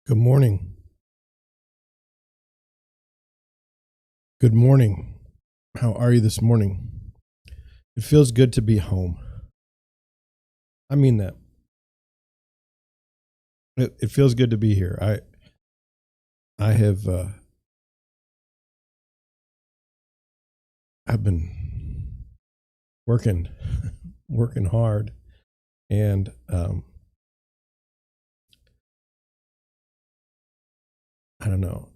Good morning. Good morning. How are you this morning? It feels good to be home. I mean that. It feels good to be here. I have I've been working working hard, and I don't know.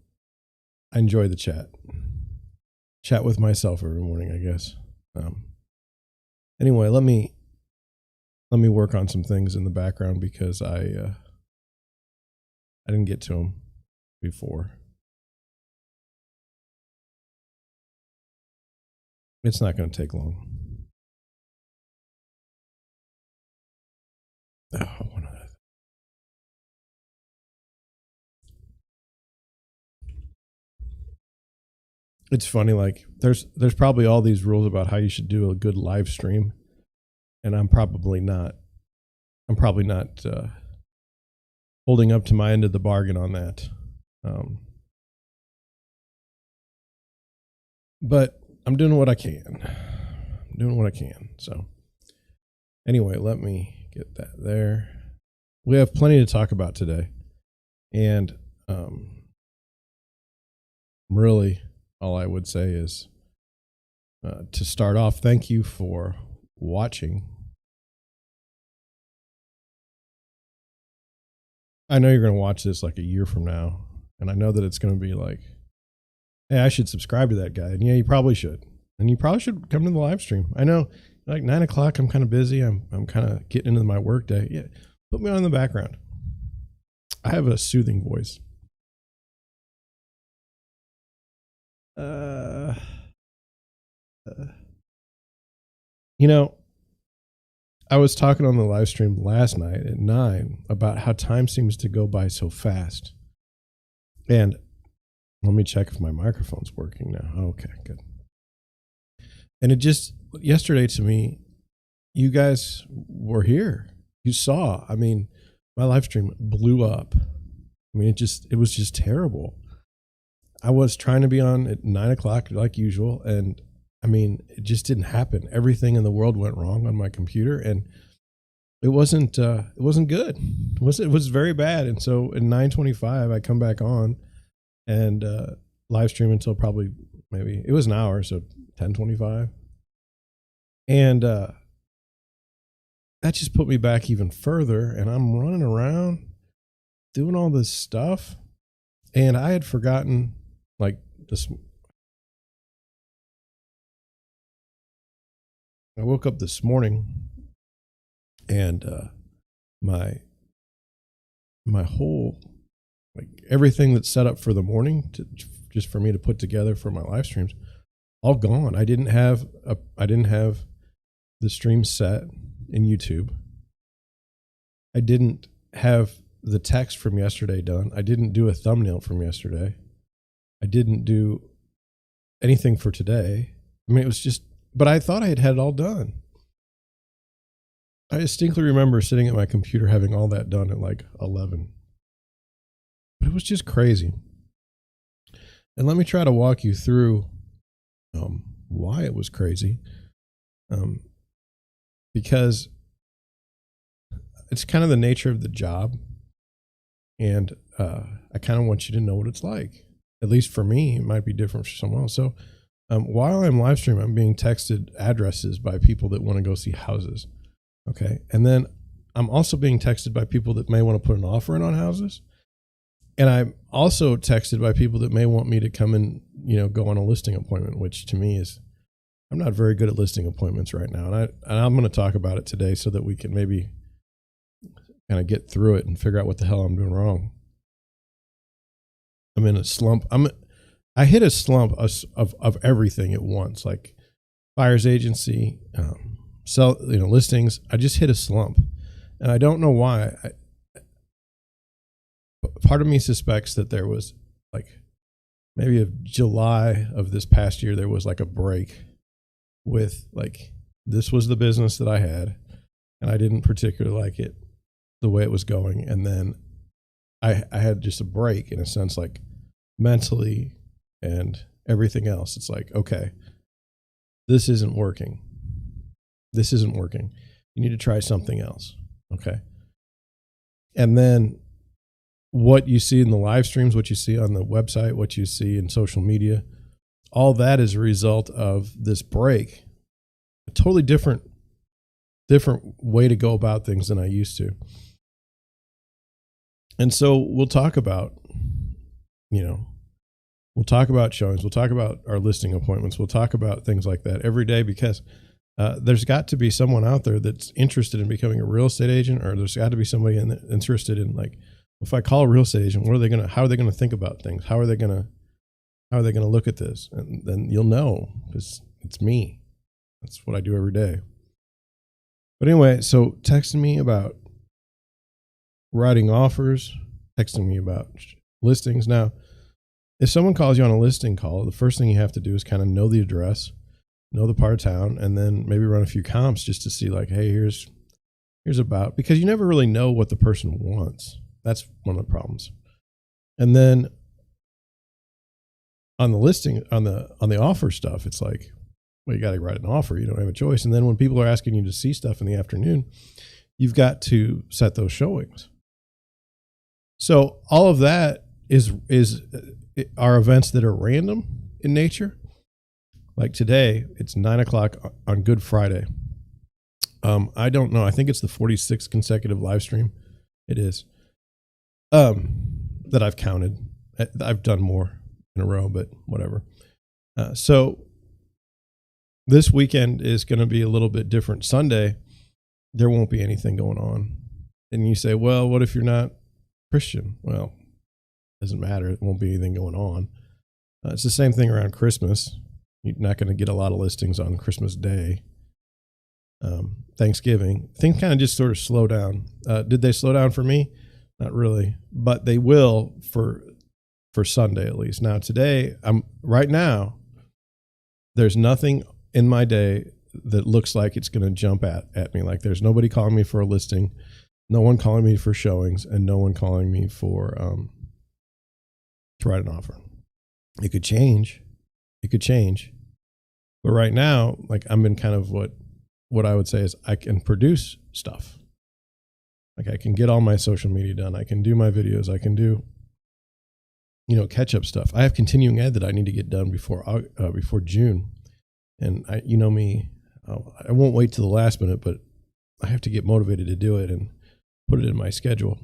I enjoy the chat with myself every morning, I guess. Anyway, let me work on some things in the background because I didn't get to them before. It's not going to take long. Oh, one other. It's funny, like there's probably all these rules about how you should do a good live stream, and I'm probably not holding up to my end of the bargain on that. But I'm doing what I can. So anyway, let me get that there. We have plenty to talk about today, and really all I would say is to start off, thank you for watching. I know you're going to watch this like a year from now, and I know that it's going to be like, hey, I should subscribe to that guy. And yeah, you probably should. And you probably should come to the live stream. I know, like 9 o'clock, I'm kind of busy. I'm kind of getting into my work day. Yeah, put me on in the background. I have a soothing voice. You know, I was talking on the live stream last night at 9 about how time seems to go by so fast. And let me check if my microphone's working now. Okay, good. And it just, yesterday to me, you guys were here. You saw, I mean, my live stream blew up. I mean, it was just terrible. I was trying to be on at 9 o'clock like usual, and I mean, it just didn't happen. Everything in the world went wrong on my computer, and it wasn't good. It was very bad. And so at 9:25, I come back on and live stream until probably maybe it was an hour, so 10:25, and that just put me back even further. And I'm running around doing all this stuff, and I had forgotten like this. I woke up this morning, and my whole, like everything that's set up for the morning just for me to put together for my live streams, all gone. I didn't have the stream set in YouTube. I didn't have the text from yesterday done. I didn't do a thumbnail from yesterday. I didn't do anything for today. I mean, it was just, but I thought I had it all done. I distinctly remember sitting at my computer having all that done at like 11. But it was just crazy. And let me try to walk you through why it was crazy. Because it's kind of the nature of the job. And I kind of want you to know what it's like. At least for me, it might be different for someone else. So while I'm live streaming, I'm being texted addresses by people that want to go see houses. Okay. And then I'm also being texted by people that may want to put an offer in on houses. And I'm also texted by people that may want me to come and, go on a listing appointment, which to me is, I'm not very good at listing appointments right now. And I'm going to talk about it today so that we can maybe kind of get through it and figure out what the hell I'm doing wrong. I'm in a slump. I hit a slump of everything at once, like buyer's agency, listings. I just hit a slump, and I don't know why. Part of me suspects that there was like maybe of July of this past year, there was like a break with like, this was the business that I had, and I didn't particularly like it the way it was going. And then I had just a break in a sense, like mentally and everything else. It's like, okay, this isn't working. This isn't working. You need to try something else. Okay. And then what you see in the live streams, what you see on the website, what you see in social media, all that is a result of this break. A totally different way to go about things than I used to. And so we'll talk about, we'll talk about showings. We'll talk about our listing appointments. We'll talk about things like that every day, because there's got to be someone out there that's interested in becoming a real estate agent, or there's got to be somebody interested in, like, if I call a real estate agent, how are they going to think about things? How are they going to look at this? And then you'll know, because it's me. That's what I do every day. But anyway, so texting me about writing offers, texting me about listings. Now, if someone calls you on a listing call, the first thing you have to do is kind of know the address, know the part of town, and then maybe run a few comps just to see, like, hey, here's about, because you never really know what the person wants. That's one of the problems. And then on the listing, on the offer stuff, it's like, well, you got to write an offer. You don't have a choice. And then when people are asking you to see stuff in the afternoon, you've got to set those showings. So all of that are events that are random in nature. Like today, it's 9:00 on Good Friday. I don't know. I think it's the 46th consecutive live stream. It is. That I've counted. I've done more in a row, but whatever. So this weekend is going to be a little bit different. Sunday, there won't be anything going on. And you say, well, what if you're not Christian? Well, it doesn't matter. It won't be anything going on. It's the same thing around Christmas. You're not going to get a lot of listings on Christmas Day. Thanksgiving, things kind of just sort of slow down. Did they slow down for me? Not really, but they will for Sunday at least. Now today, right now, there's nothing in my day that looks like it's going to jump at me. Like, there's nobody calling me for a listing, no one calling me for showings, and no one calling me for to write an offer. It could change. But right now, like, I'm in kind of what I would say is I can produce stuff. Like, I can get all my social media done. I can do my videos. I can do, catch up stuff. I have continuing ed that I need to get done before June. And you know me, I won't wait till the last minute, but I have to get motivated to do it and put it in my schedule.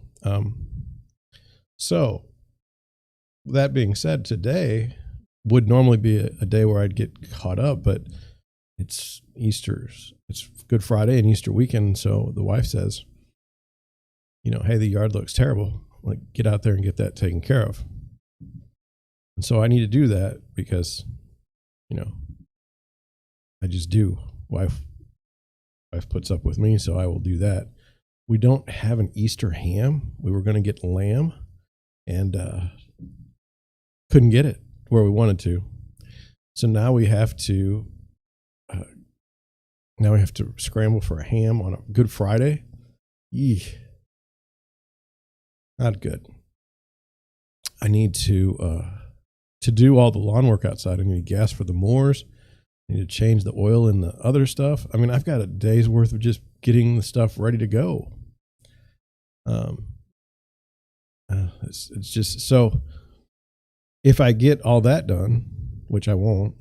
So that being said, today would normally be a day where I'd get caught up, but it's it's Good Friday and Easter weekend. So the wife says, hey, the yard looks terrible. Like, get out there and get that taken care of. And so I need to do that because, I just do. Wife puts up with me, so I will do that. We don't have an Easter ham. We were going to get lamb and couldn't get it where we wanted to. So now we have to scramble for a ham on a Good Friday. Eesh. Not good. I need to do all the lawn work outside. I need gas for the mowers. I need to change the oil in the other stuff. I mean, I've got a day's worth of just getting the stuff ready to go. It's just, so if I get all that done, which I won't,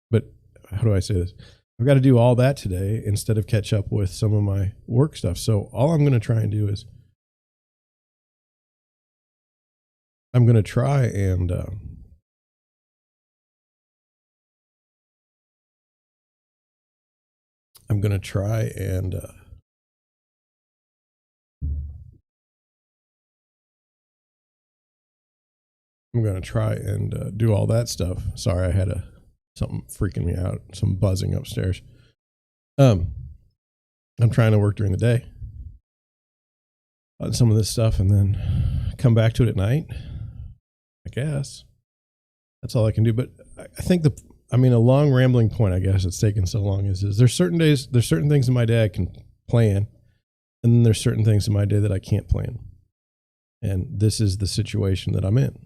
but how do I say this? I've got to do all that today instead of catch up with some of my work stuff. So all I'm going to try and do is I'm going to try and do all that stuff. Sorry, I had something freaking me out, some buzzing upstairs. I'm trying to work during the day on some of this stuff and then come back to it at night. I guess that's all I can do. But I think a long rambling point, I guess it's taken so long is there's certain things in my day I can plan, and then there's certain things in my day that I can't plan. And this is the situation that I'm in.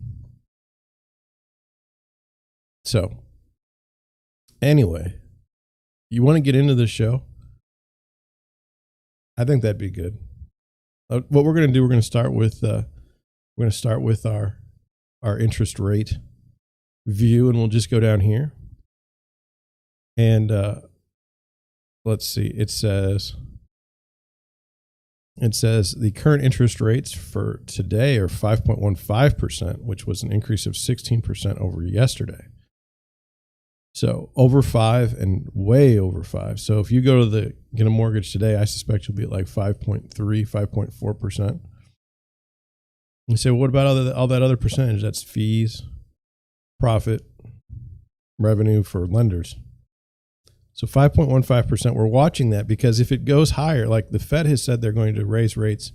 So, anyway, you want to get into the show? I think that'd be good. What we're going to do, we're going to start with our interest rate view, and we'll just go down here. And let's see. It says the current interest rates for today are 5.15%, which was an increase of 16% over yesterday. So over 5 and way over 5. So if you go to get a mortgage today, I suspect you'll be at like 5.3, 5.4%. You say, well, what about all that other percentage? That's fees, profit, revenue for lenders. So 5.15%, we're watching that because if it goes higher, like the Fed has said they're going to raise rates.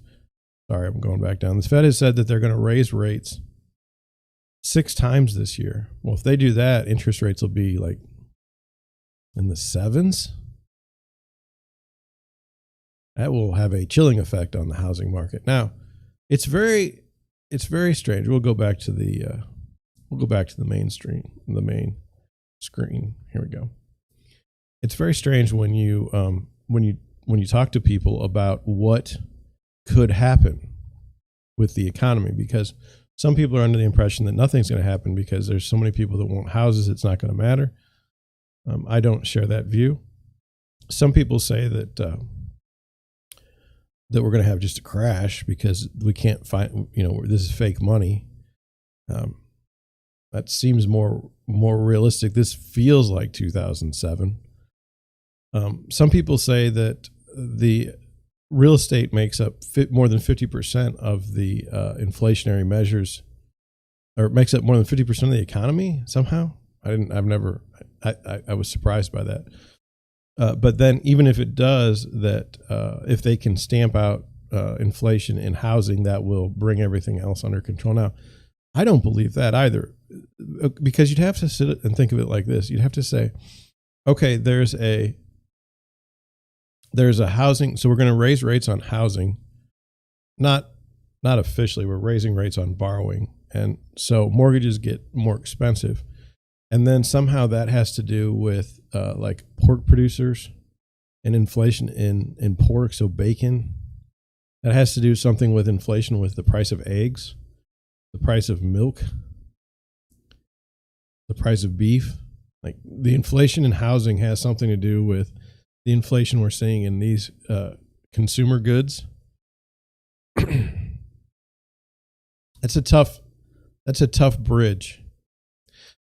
Sorry, I'm going back down. The Fed has said that they're going to raise rates 6 times this year. Well, if they do that, interest rates will be like in the 7s. That will have a chilling effect on the housing market. Now, it's very strange. We'll go back to the main screen. Here we go. It's very strange when you talk to people about what could happen with the economy, because some people are under the impression that nothing's going to happen because there's so many people that want houses, it's not going to matter. I don't share that view. Some people say that we're going to have just a crash because we can't find, this is fake money. That seems more realistic. This feels like 2007. Some people say that the real estate makes up more than 50% of the inflationary measures, or makes up more than 50% of the economy somehow. I was surprised by that. But then even if it does, that if they can stamp out inflation in housing, that will bring everything else under control. Now, I don't believe that either, because you'd have to sit and think of it like this. You'd have to say, okay, there's a housing, so we're going to raise rates on housing, not officially, we're raising rates on borrowing. And so mortgages get more expensive. And then somehow that has to do with like pork producers and inflation in pork, so bacon. That has to do something with inflation with the price of eggs, the price of milk, the price of beef. Like the inflation in housing has something to do with the inflation we're seeing in these consumer goods. That's a tough bridge.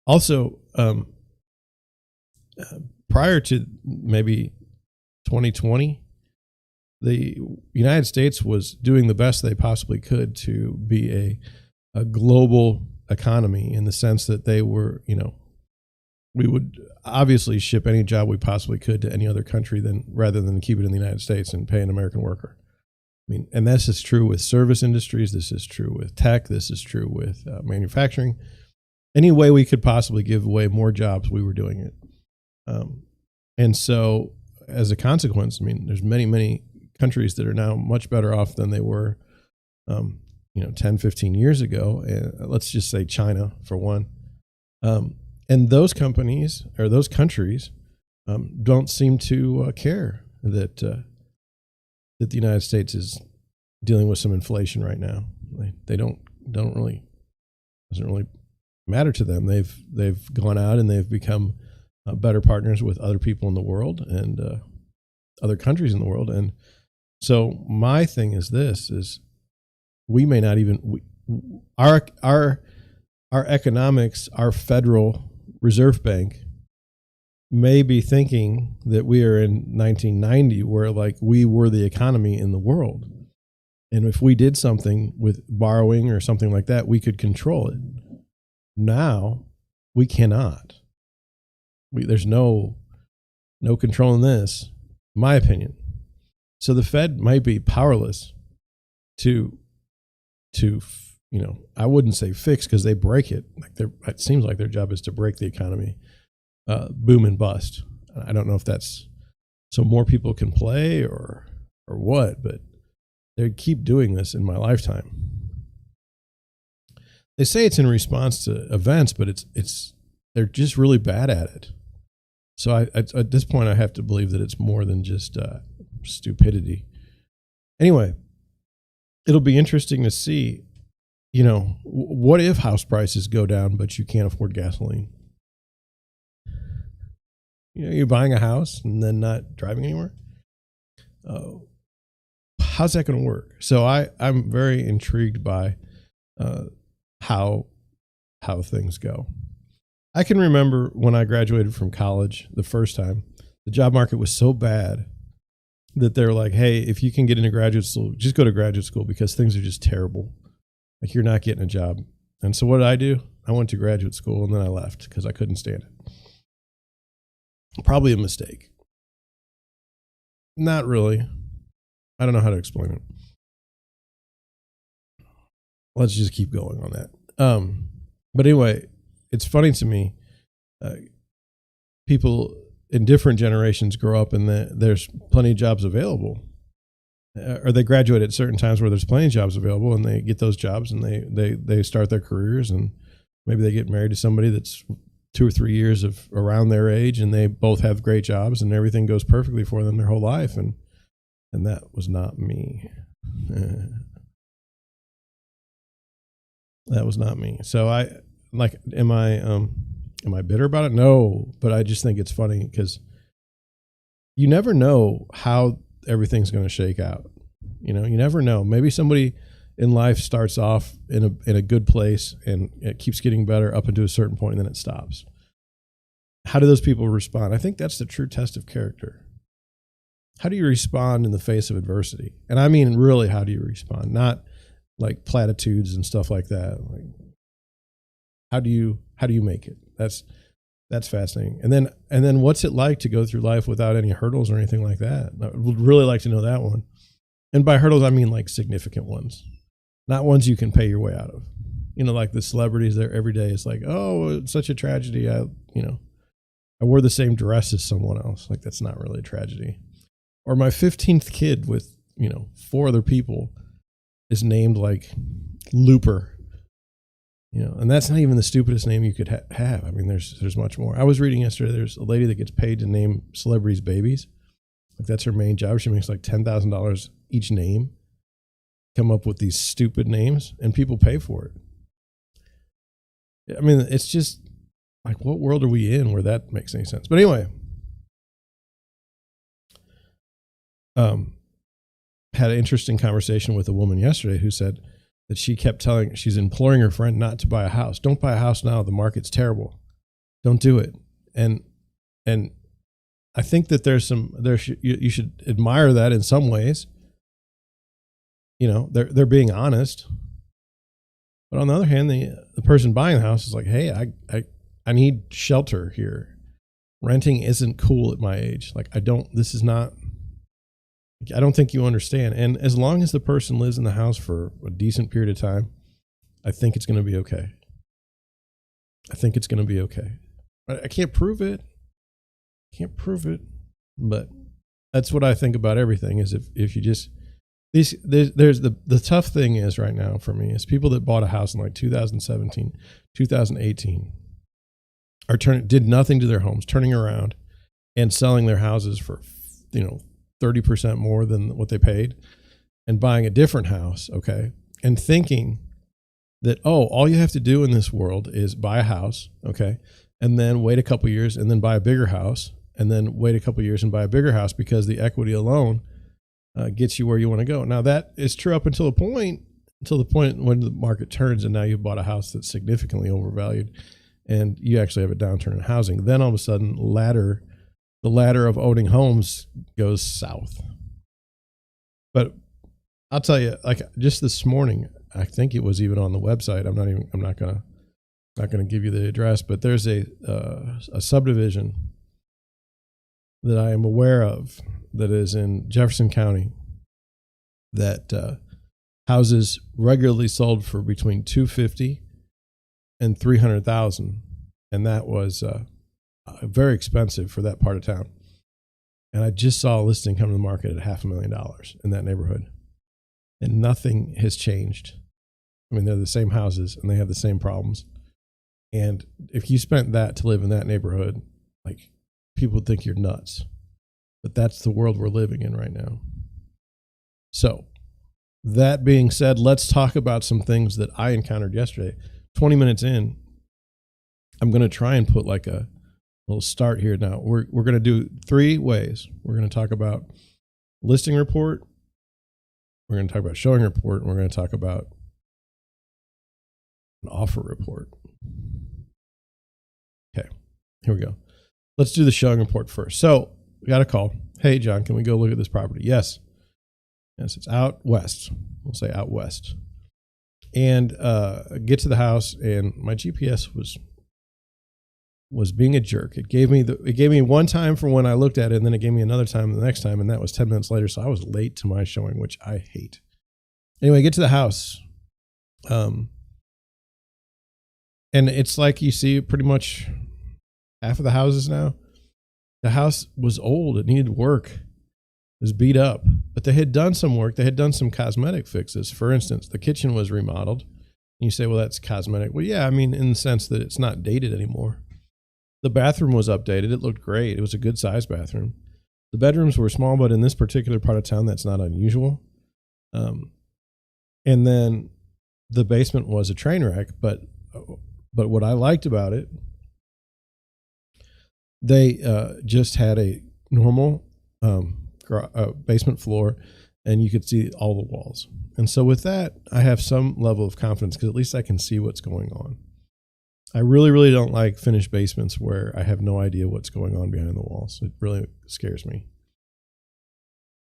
Also, prior to maybe 2020, the United States was doing the best they possibly could to be a global economy, in the sense that they were, we would obviously ship any job we possibly could to any other country rather than keep it in the United States and pay an American worker. I mean, and this is true with service industries. This is true with tech. This is true with manufacturing. Any way we could possibly give away more jobs, we were doing it. And so as a consequence, I mean, there's many, many countries that are now much better off than they were, 10, 15 years ago. Let's just say China for one. And those companies or those countries don't seem to care that the United States is dealing with some inflation right now. They doesn't really matter to them. They've gone out and they've become better partners with other people in the world and other countries in the world. And so my thing is this: is we may not even our economics, our Federal Reserve Bank may be thinking that we are in 1990, where like we were the economy in the world. And if we did something with borrowing or something like that, we could control it. Now we cannot. There's no control in this, in my opinion. So the Fed might be powerless to I wouldn't say fix, because they break it. It seems like their job is to break the economy, boom and bust. I don't know if that's so more people can play or what, but they keep doing this in my lifetime. They say it's in response to events, but they're just really bad at it. So at this point, I have to believe that it's more than just stupidity. Anyway, it'll be interesting to see, what if house prices go down, but you can't afford gasoline? You're buying a house and then not driving anywhere. How's that going to work? So I'm very intrigued by how things go. I can remember when I graduated from college the first time, the job market was so bad that they're like, hey, if you can get into graduate school, just go to graduate school because things are just terrible. Like, you're not getting a job. And so what did I do? I went to graduate school and then I left because I couldn't stand it. Probably a mistake. Not really. I don't know how to explain it. Let's just keep going on that. But anyway, it's funny to me. People in different generations grow up and there's plenty of jobs available. Or they graduate at certain times where there's plenty of jobs available and they get those jobs and they start their careers and maybe they get married to somebody that's 2 or 3 years of around their age and they both have great jobs and everything goes perfectly for them their whole life. And that was not me. That was not me. So am I bitter about it? No, but I just think it's funny because you never know how everything's going to shake out. You never know. Maybe somebody in life starts off in a good place and it keeps getting better up until a certain point and then it stops. How do those people respond? I think that's the true test of character. How do you respond in the face of adversity? And I mean, really, how do you respond? Not like platitudes and stuff like that. Like, how do you make it? That's fascinating. And then what's it like to go through life without any hurdles or anything like that? I would really like to know that one. And by hurdles, I mean like significant ones, not ones you can pay your way out of. Like the celebrities there every day. It's like, oh, it's such a tragedy. I wore the same dress as someone else. Like, that's not really a tragedy. Or my 15th kid with, 4 other people is named like Looper. And that's not even the stupidest name you could have. I mean, there's much more. I was reading yesterday, there's a lady that gets paid to name celebrities' babies. Like, that's her main job. She makes like $10,000 each name. Come up with these stupid names, and people pay for it. I mean, it's just like, what world are we in where that makes any sense? But anyway, had an interesting conversation with a woman yesterday who said that she's imploring her friend not to buy a house. Don't buy a house now. The market's terrible. Don't do it. And I think that you should admire that in some ways. They're being honest. But on the other hand, the person buying the house is like, hey, I need shelter here. Renting isn't cool at my age. Like, I don't think you understand. And as long as the person lives in the house for a decent period of time, I think it's going to be okay. I can't prove it. But that's what I think about everything is if you just, there's the tough thing is right now for me is people that bought a house in like 2017, 2018 did nothing to their homes, turning around and selling their houses for, 30% more than what they paid and buying a different house. Okay. And thinking that, all you have to do in this world is buy a house. Okay. And then wait a couple years and then buy a bigger house and then wait a couple years and buy a bigger house because the equity alone gets you where you want to go. Now that is true up until the point when the market turns and now you've bought a house that's significantly overvalued and you actually have a downturn in housing. Then all of a sudden the ladder of owning homes goes south. But I'll tell you, like just this morning, I think it was even on the website. I'm not gonna give you the address, but there's a subdivision that I am aware of that is in Jefferson County that houses regularly sold for between $250,000 and $300,000, and that was very expensive for that part of town. And I just saw a listing come to the market at $500,000 in that neighborhood, and nothing has changed. I mean, they're the same houses and they have the same problems. And if you spent that to live in that neighborhood, like, people would think you're nuts. But that's the world we're living in right now. So that being said, let's talk about some things that I encountered yesterday. 20 minutes in, I'm going to try and put like a little start here. Now we're going to do 3 ways. We're going to talk about listing report. We're going to talk about showing report. And we're going to talk about an offer report. Okay, here we go. Let's do the showing report first. So we got a call. Hey, John, can we go look at this property? Yes. Yes, it's out west. We'll say out west. And get to the house, and my GPS was being a jerk. It gave me one time for when I looked at it, and then it gave me another time the next time, and that was 10 minutes later. So I was late to my showing, which I hate. Anyway, get to the house. And it's like you see pretty much half of the houses now. The house was old. It needed work. It was beat up. But they had done some work. They had done some cosmetic fixes. For instance, the kitchen was remodeled. And you say, well, that's cosmetic. Well, yeah, I mean, in the sense that it's not dated anymore. The bathroom was updated. It looked great. It was a good sized bathroom. The bedrooms were small, but in this particular part of town, that's not unusual. And then the basement was a train wreck, but what I liked about it, they just had a normal basement floor, and you could see all the walls. And so with that, I have some level of confidence because at least I can see what's going on. I really, really don't like finished basements where I have no idea what's going on behind the walls. It really scares me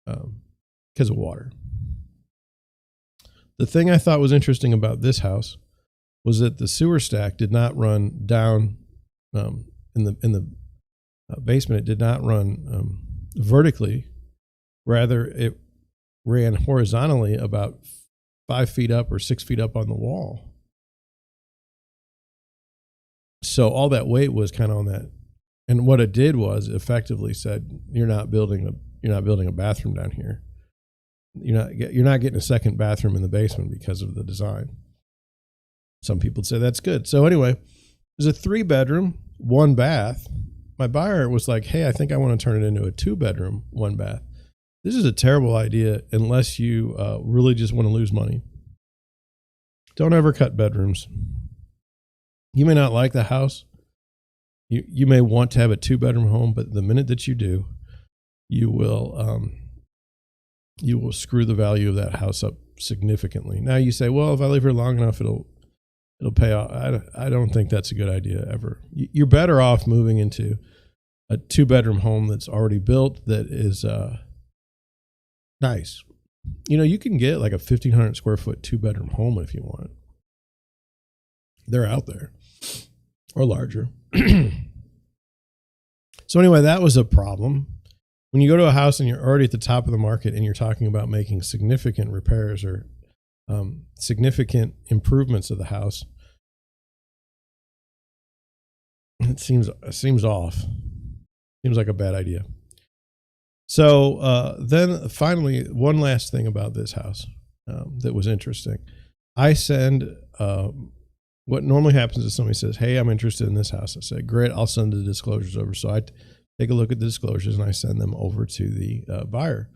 because of water. The thing I thought was interesting about this house was that the sewer stack did not run down in the basement. It did not run vertically. Rather, it ran horizontally about 5 feet up or 6 feet up on the wall. So all that weight was kind of on that. And what it did was effectively said, you're not building a bathroom down here. You're not getting a second bathroom in the basement because of the design. Some people would say that's good. So anyway, there's a 3-bedroom, 1 bath. My buyer was like, hey, I think I want to turn it into a 2-bedroom, 1 bath. This is a terrible idea unless you really just want to lose money. Don't ever cut bedrooms. You may not like the house. You may want to have a 2-bedroom home, but the minute that you do, you will screw the value of that house up significantly. Now you say, well, if I live here long enough, it'll pay off. I don't think that's a good idea ever. You're better off moving into a 2-bedroom home that's already built, that is nice. You can get like a 1,500 square foot 2-bedroom home if you want. They're out there, or larger. So anyway, that was a problem. When you go to a house and you're already at the top of the market and you're talking about making significant repairs or significant improvements of the house, it seems off. Seems like a bad idea. So then finally, one last thing about this house that was interesting. I send what normally happens is somebody says, hey, I'm interested in this house. I say, great, I'll send the disclosures over. So I take a look at the disclosures and I send them over to the buyer.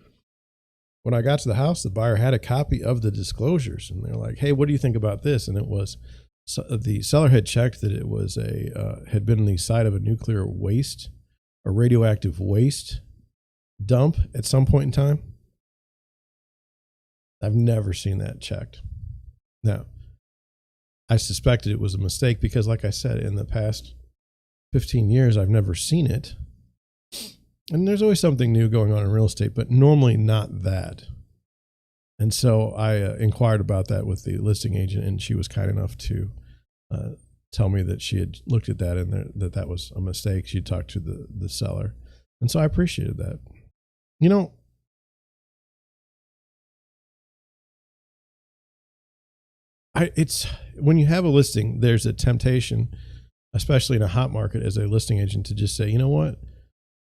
When I got to the house, the buyer had a copy of the disclosures, and they're like, hey, what do you think about this? And it was, the seller had checked that it was had been on the site of a nuclear waste, a radioactive waste dump at some point in time. I've never seen that checked. Now, I suspected it was a mistake because, like I said, in the past 15 years, I've never seen it. And there's always something new going on in real estate, but normally not that. And so I inquired about that with the listing agent, and she was kind enough to tell me that she had looked at that and that was a mistake. She talked to the seller. And so I appreciated that. It's when you have a listing, there's a temptation, especially in a hot market as a listing agent, to just say, you know what?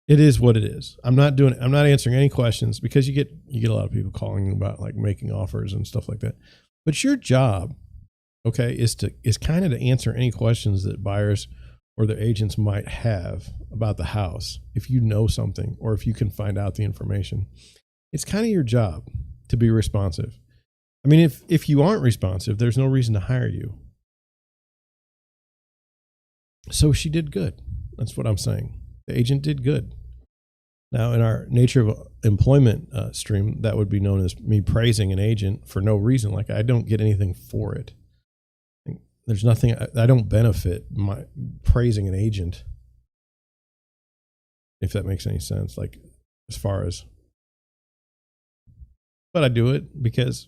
It is what it is. I'm not answering any questions, because you get a lot of people calling about like making offers and stuff like that. But your job okay, is kind of to answer any questions that buyers or their agents might have about the house. If you know something or if you can find out the information, it's kind of your job to be responsive. I mean, if you aren't responsive, there's no reason to hire you. So she did good. That's what I'm saying. The agent did good. Now, in our nature of employment stream, that would be known as me praising an agent for no reason. Like, I don't get anything for it. There's nothing, I don't benefit my praising an agent, if that makes any sense. Like, as far as, but I do it because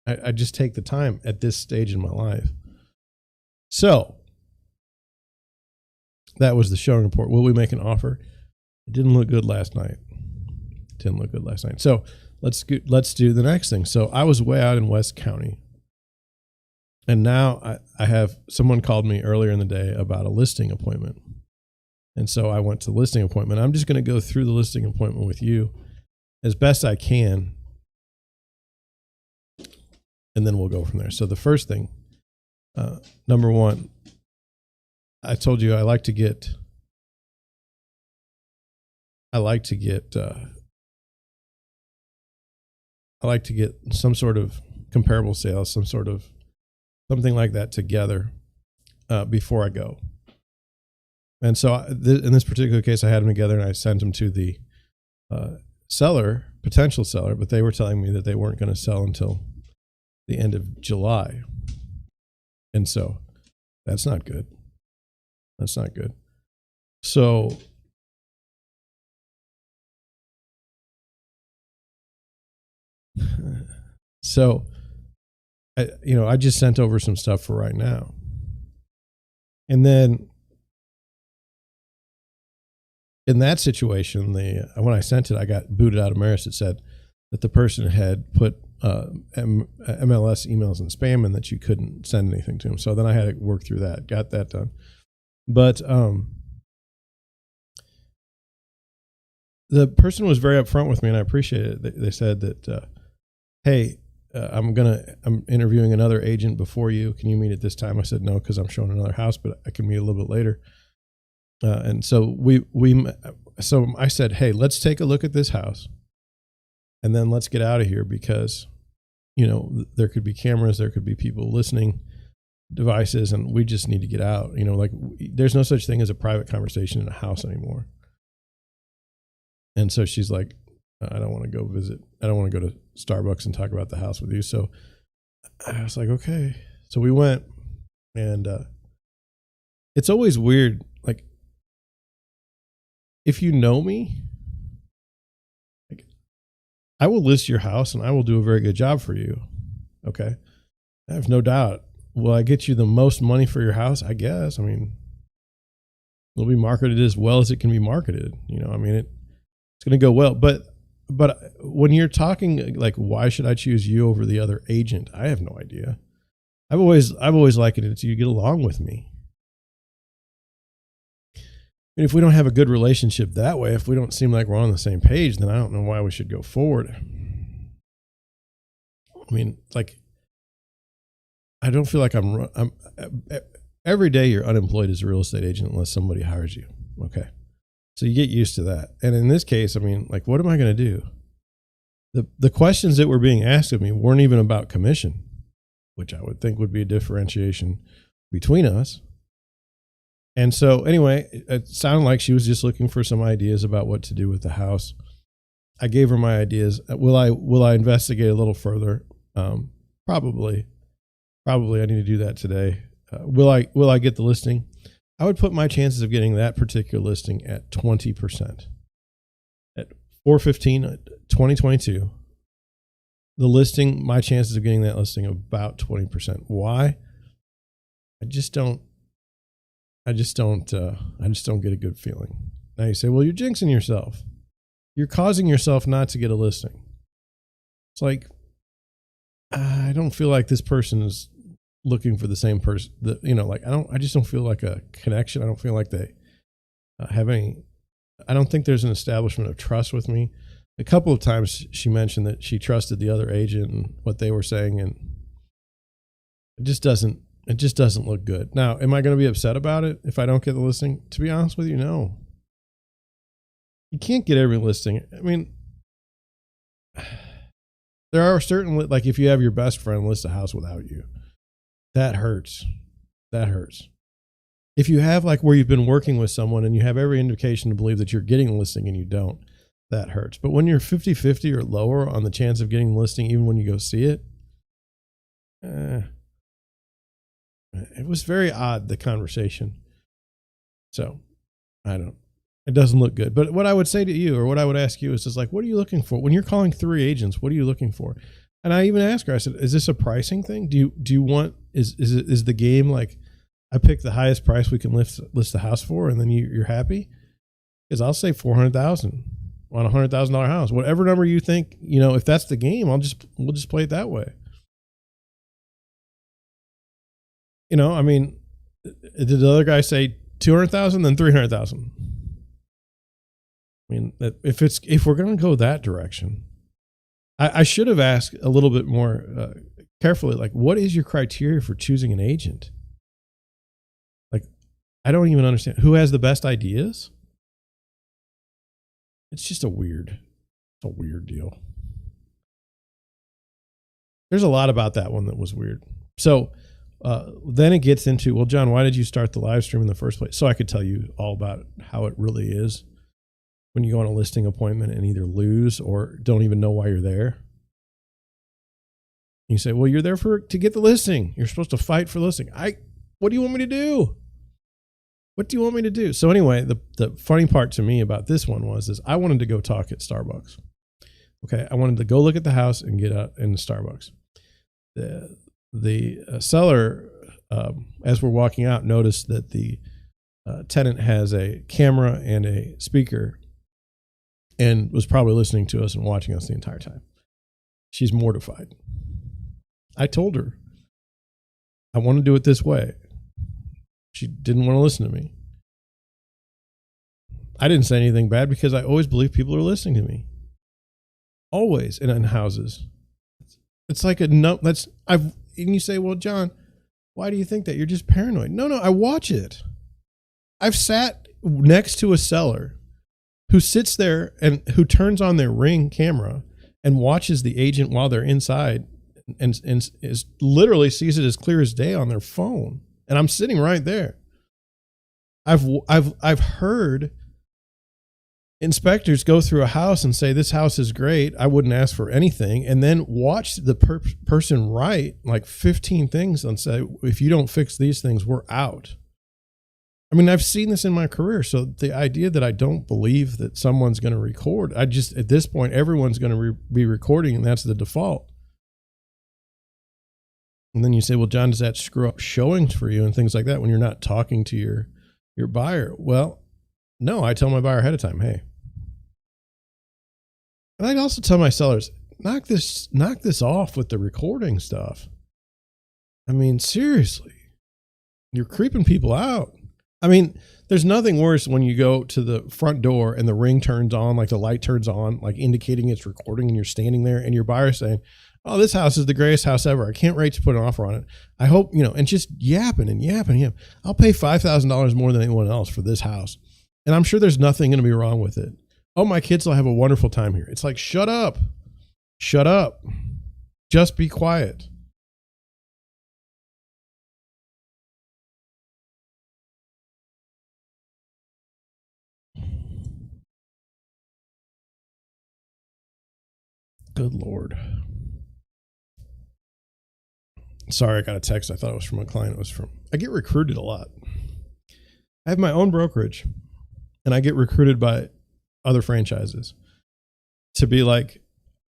I just take the time at this stage in my life. So that was the showing report. Will we make an offer? It didn't look good last night. So let's do the next thing. So I was way out in West County. And now I have someone called me earlier in the day about a listing appointment. And so I went to the listing appointment. I'm just going to go through the listing appointment with you as best I can. And then we'll go from there. So the first thing, number one, I told you I like to get some sort of comparable sales, something like that together before I go. And so in this particular case, I had them together and I sent them to the potential seller, but they were telling me that they weren't going to sell until the end of July. And so that's not good. So I just sent over some stuff for right now. And then in that situation, when I sent it, I got booted out of Maris. It said that the person had put MLS emails in spam and that you couldn't send anything to them. So then I had to work through that, got that done. But the person was very upfront with me, and I appreciate it. They said that, hey, I'm interviewing another agent before you. Can you meet at this time? I said no, because I'm showing another house, but I can meet a little bit later. And so so I said, hey, let's take a look at this house, and then let's get out of here because, there could be cameras, there could be people listening devices, and we just need to get out. There's no such thing as a private conversation in a house anymore. And so she's like, I don't want to go to Starbucks and talk about the house with you. So I was like, okay. So we went, and it's always weird. Like, if you know me, like, I will list your house and I will do a very good job for you. Okay. I have no doubt. Will I get you the most money for your house? I guess. I mean, it'll be marketed as well as it can be marketed. It's going to go well. But when you're talking like, why should I choose you over the other agent? I have no idea. I've always likened it to you get along with me. And if we don't have a good relationship that way, if we don't seem like we're on the same page, then I don't know why we should go forward. I mean, like, I don't feel like I'm every day you're unemployed as a real estate agent unless somebody hires you. Okay. So you get used to that. And in this case, I mean, like, what am I going to do? The questions that were being asked of me weren't even about commission, which I would think would be a differentiation between us. And so anyway, it sounded like she was just looking for some ideas about what to do with the house. I gave her my ideas. Will I investigate a little further? Probably I need to do that today. Will I get the listing? I would put my chances of getting that particular listing at 20%. At 4/15/2022, the listing, my chances of getting that listing about 20%. Why? I just don't get a good feeling. Now you say, well, you're jinxing yourself. You're causing yourself not to get a listing. It's like, I don't feel like this person is looking for the same person that, I just don't feel like a connection. I don't feel like they have any, I don't think there's an establishment of trust with me. A couple of times she mentioned that she trusted the other agent and what they were saying. And It just doesn't look good. Now, am I going to be upset about it if I don't get the listing? To be honest with you, no. You can't get every listing. I mean, there are certain, like if you have your best friend list a house without you, that hurts. That hurts. If you have like where you've been working with someone and you have every indication to believe that you're getting a listing and you don't, that hurts. But when you're 50-50 or lower on the chance of getting the listing, even when you go see it, it was very odd, the conversation. So it doesn't look good. But what I would say to you, or what I would ask you is just like, what are you looking for? When you're calling 3 agents, what are you looking for? And I even asked her, I said, is this a pricing thing? Do you want, is the game like, I pick the highest price we can list the house for, and then you're happy? Because I'll say $400,000 on $100,000 house, whatever number you think, if that's the game, we'll just play it that way. I mean, did the other guy say 200,000, then 300,000? I mean, if we're going to go that direction, I should have asked a little bit more carefully, like, what is your criteria for choosing an agent? Like, I don't even understand who has the best ideas. It's just a weird deal. There's a lot about that one that was weird. So then it gets into, well, John, why did you start the live stream in the first place? So I could tell you all about how it really is when you go on a listing appointment and either lose or don't even know why you're there. You say, well, you're there to get the listing. You're supposed to fight for listing. What do you want me to do? What do you want me to do? So anyway, the funny part to me about this one is I wanted to go talk at Starbucks. Okay. I wanted to go look at the house and get out in the Starbucks. The seller, as we're walking out, noticed that the tenant has a camera and a speaker and was probably listening to us and watching us the entire time. She's mortified. I told her, I want to do it this way. She didn't want to listen to me. I didn't say anything bad because I always believe people are listening to me. Always in houses. It's like and you say, well, John, why do you think that? You're just paranoid. No, I watch it. I've sat next to a seller who sits there and who turns on their Ring camera and watches the agent while they're inside and is literally sees it as clear as day on their phone. And I'm sitting right there. I've heard inspectors go through a house and say, this house is great, I wouldn't ask for anything, and then watch the person write like 15 things and say, if you don't fix these things, we're out. I mean, I've seen this in my career. So the idea that I don't believe that someone's going to record, at this point, everyone's going to be recording, and that's the default. And then you say, well, John, does that screw up showings for you and things like that when you're not talking to your buyer? Well, no, I tell my buyer ahead of time, hey. And I'd also tell my sellers, knock this off with the recording stuff. I mean, seriously, you're creeping people out. I mean, there's nothing worse when you go to the front door and the Ring turns on, like the light turns on, like indicating it's recording, and you're standing there and your buyer's saying, oh, this house is the greatest house ever. I can't wait to put an offer on it. I hope, and just yapping. I'll pay $5,000 more than anyone else for this house. And I'm sure there's nothing going to be wrong with it. Oh, my kids will have a wonderful time here. It's like, shut up. Shut up. Just be quiet. Good Lord. Sorry, I got a text. I thought it was from a client. I get recruited a lot. I have my own brokerage, and I get recruited by other franchises to be like,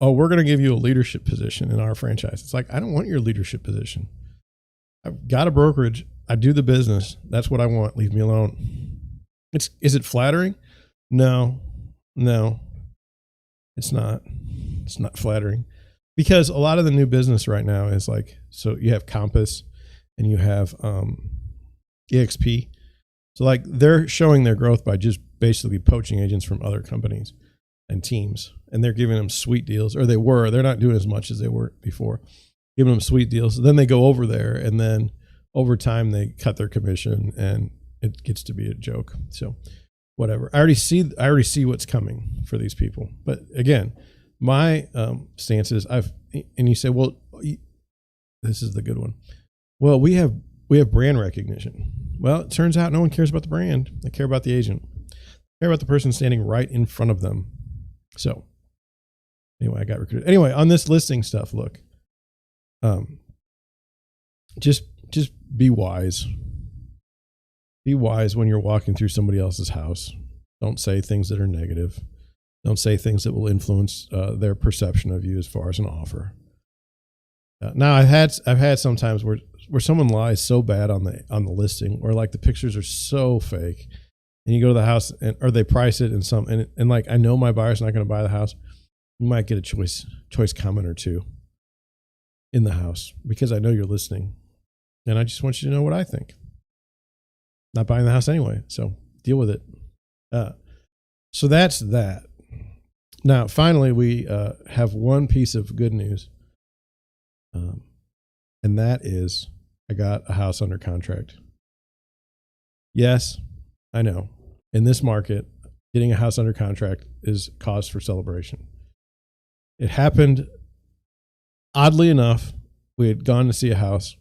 oh, we're going to give you a leadership position in our franchise. It's like, I don't want your leadership position. I've got a brokerage. I do the business. That's what I want. Leave me alone. Is it flattering? No, it's not. It's not flattering. Because a lot of the new business right now is like, so you have Compass and you have EXP. So like they're showing their growth by just basically poaching agents from other companies and teams. And they're giving them sweet deals, or they're not doing as much as they were before. giving them sweet deals. Then they go over there, and then over time they cut their commission, and it gets to be a joke. So whatever. I already see what's coming for these people. But again, my stance is and you say, well, this is the good one. Well, we have brand recognition. Well, it turns out no one cares about the brand. They care about the agent. They care about the person standing right in front of them. So anyway, I got recruited. Anyway, on this listing stuff, look, just be wise. Be wise when you're walking through somebody else's house. Don't say things that are negative. Don't say things that will influence their perception of you as far as an offer. Now, I've had sometimes where someone lies so bad on the listing, or like the pictures are so fake, and you go to the house or they price it and like I know my buyer's not going to buy the house. You might get a choice comment or two in the house because I know you're listening, and I just want you to know what I think. Not buying the house anyway, so deal with it. So that's that. Now, finally, we have one piece of good news, and that is I got a house under contract. Yes, I know. In this market, getting a house under contract is cause for celebration. It happened, oddly enough, we had gone to see a house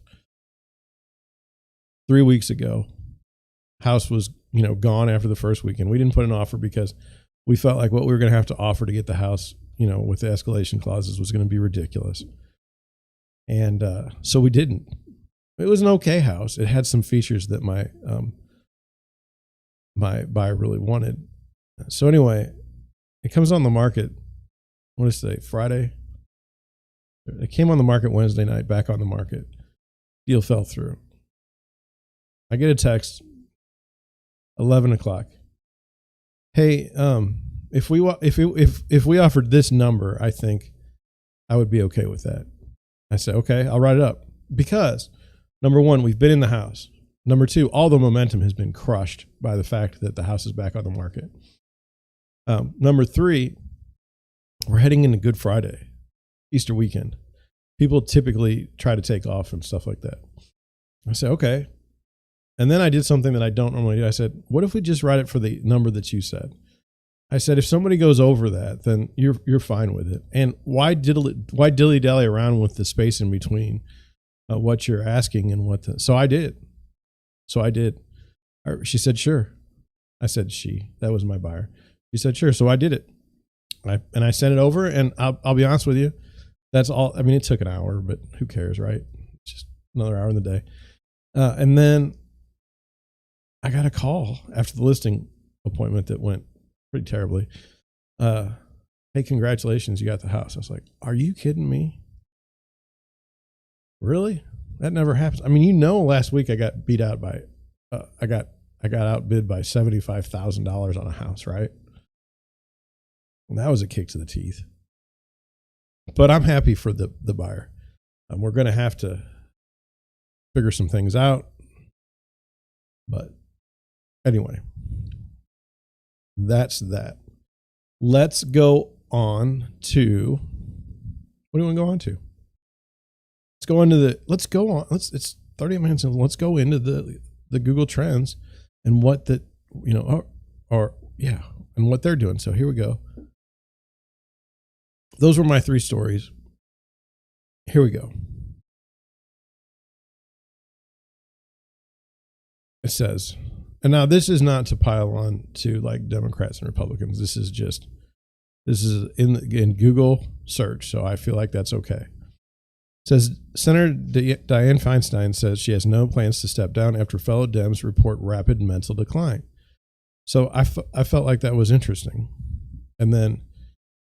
3 weeks ago. House was, gone after the first weekend. We didn't put an offer because we felt like what we were going to have to offer to get the house, with the escalation clauses was going to be ridiculous. And so we didn't. It was an okay house. It had some features that my buyer really wanted. So anyway, it comes on the market, what is today, Friday? It came on the market Wednesday night, back on the market. Deal fell through. I get a text, 11 o'clock. Hey, if we offered this number, I think I would be okay with that. I said, okay, I'll write it up. Because, number one, we've been in the house. Number two, all the momentum has been crushed by the fact that the house is back on the market. Number three, we're heading into Good Friday, Easter weekend. People typically try to take off and stuff like that. I said, okay. And then I did something that I don't normally do. I said, what if we just write it for the number that you said? I said, if somebody goes over that, then you're fine with it. And why dilly-dally around with the space in between what you're asking and so I did. She said, sure. I said, that was my buyer. She said, sure. So I did it. I sent it over, and I'll be honest with you. That's all. I mean, it took an hour, but who cares, right? It's just another hour in the day. And then I got a call after the listing appointment that went pretty terribly. Hey, congratulations, you got the house. I was like, are you kidding me? Really? That never happens. I mean, last week I got beat out by, I got outbid by $75,000 on a house, right? And that was a kick to the teeth. But I'm happy for the buyer. We're going to have to figure some things out. But anyway, that's that. Let's go on to, what do you want to go on to? It's 30 minutes and let's go into the Google Trends and what and what they're doing. So here we go. Those were my three stories. Here we go. It says, and now this is not to pile on to like Democrats and Republicans. This is in Google search. So I feel like that's okay. It says Senator Dianne Feinstein says she has no plans to step down after fellow Dems report rapid mental decline. So I felt like that was interesting. And then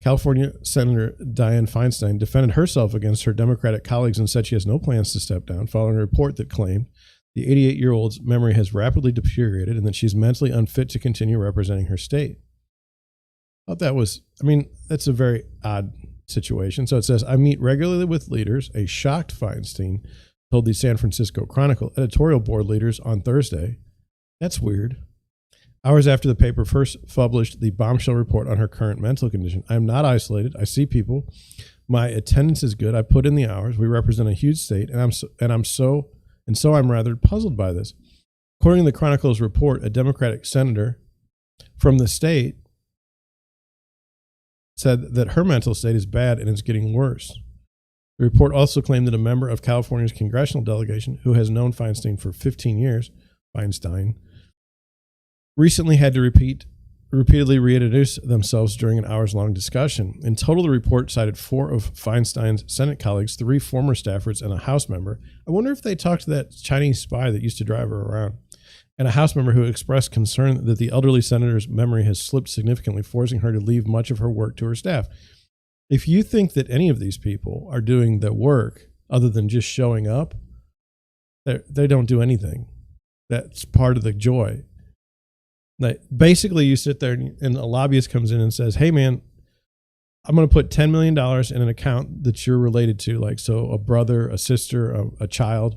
California Senator Dianne Feinstein defended herself against her Democratic colleagues and said she has no plans to step down following a report that claimed the 88-year-old's memory has rapidly deteriorated and that she's mentally unfit to continue representing her state. I thought that's a very odd situation. So it says, I meet regularly with leaders. A shocked Feinstein told the San Francisco Chronicle editorial board leaders on Thursday. That's weird. Hours after the paper first published the bombshell report on her current mental condition. I am not isolated. I see people My attendance is good. I put in the hours. We represent a huge state, and I'm rather puzzled by this. According to the Chronicle's report, a Democratic senator from the state said that her mental state is bad and it's getting worse. The report also claimed that a member of California's congressional delegation, who has known Feinstein for 15 years, Feinstein, recently had to repeatedly reintroduce themselves during an hours-long discussion. In total, the report cited 4 of Feinstein's Senate colleagues, 3 former staffers, and a House member. I wonder if they talked to that Chinese spy that used to drive her around, and a House member who expressed concern that the elderly senator's memory has slipped significantly, forcing her to leave much of her work to her staff. If you think that any of these people are doing the work other than just showing up, they don't do anything. That's part of the joy. Like, basically, you sit there and a lobbyist comes in and says, hey, man, I'm going to put $10 million in an account that you're related to, like, so a brother, a sister, a child,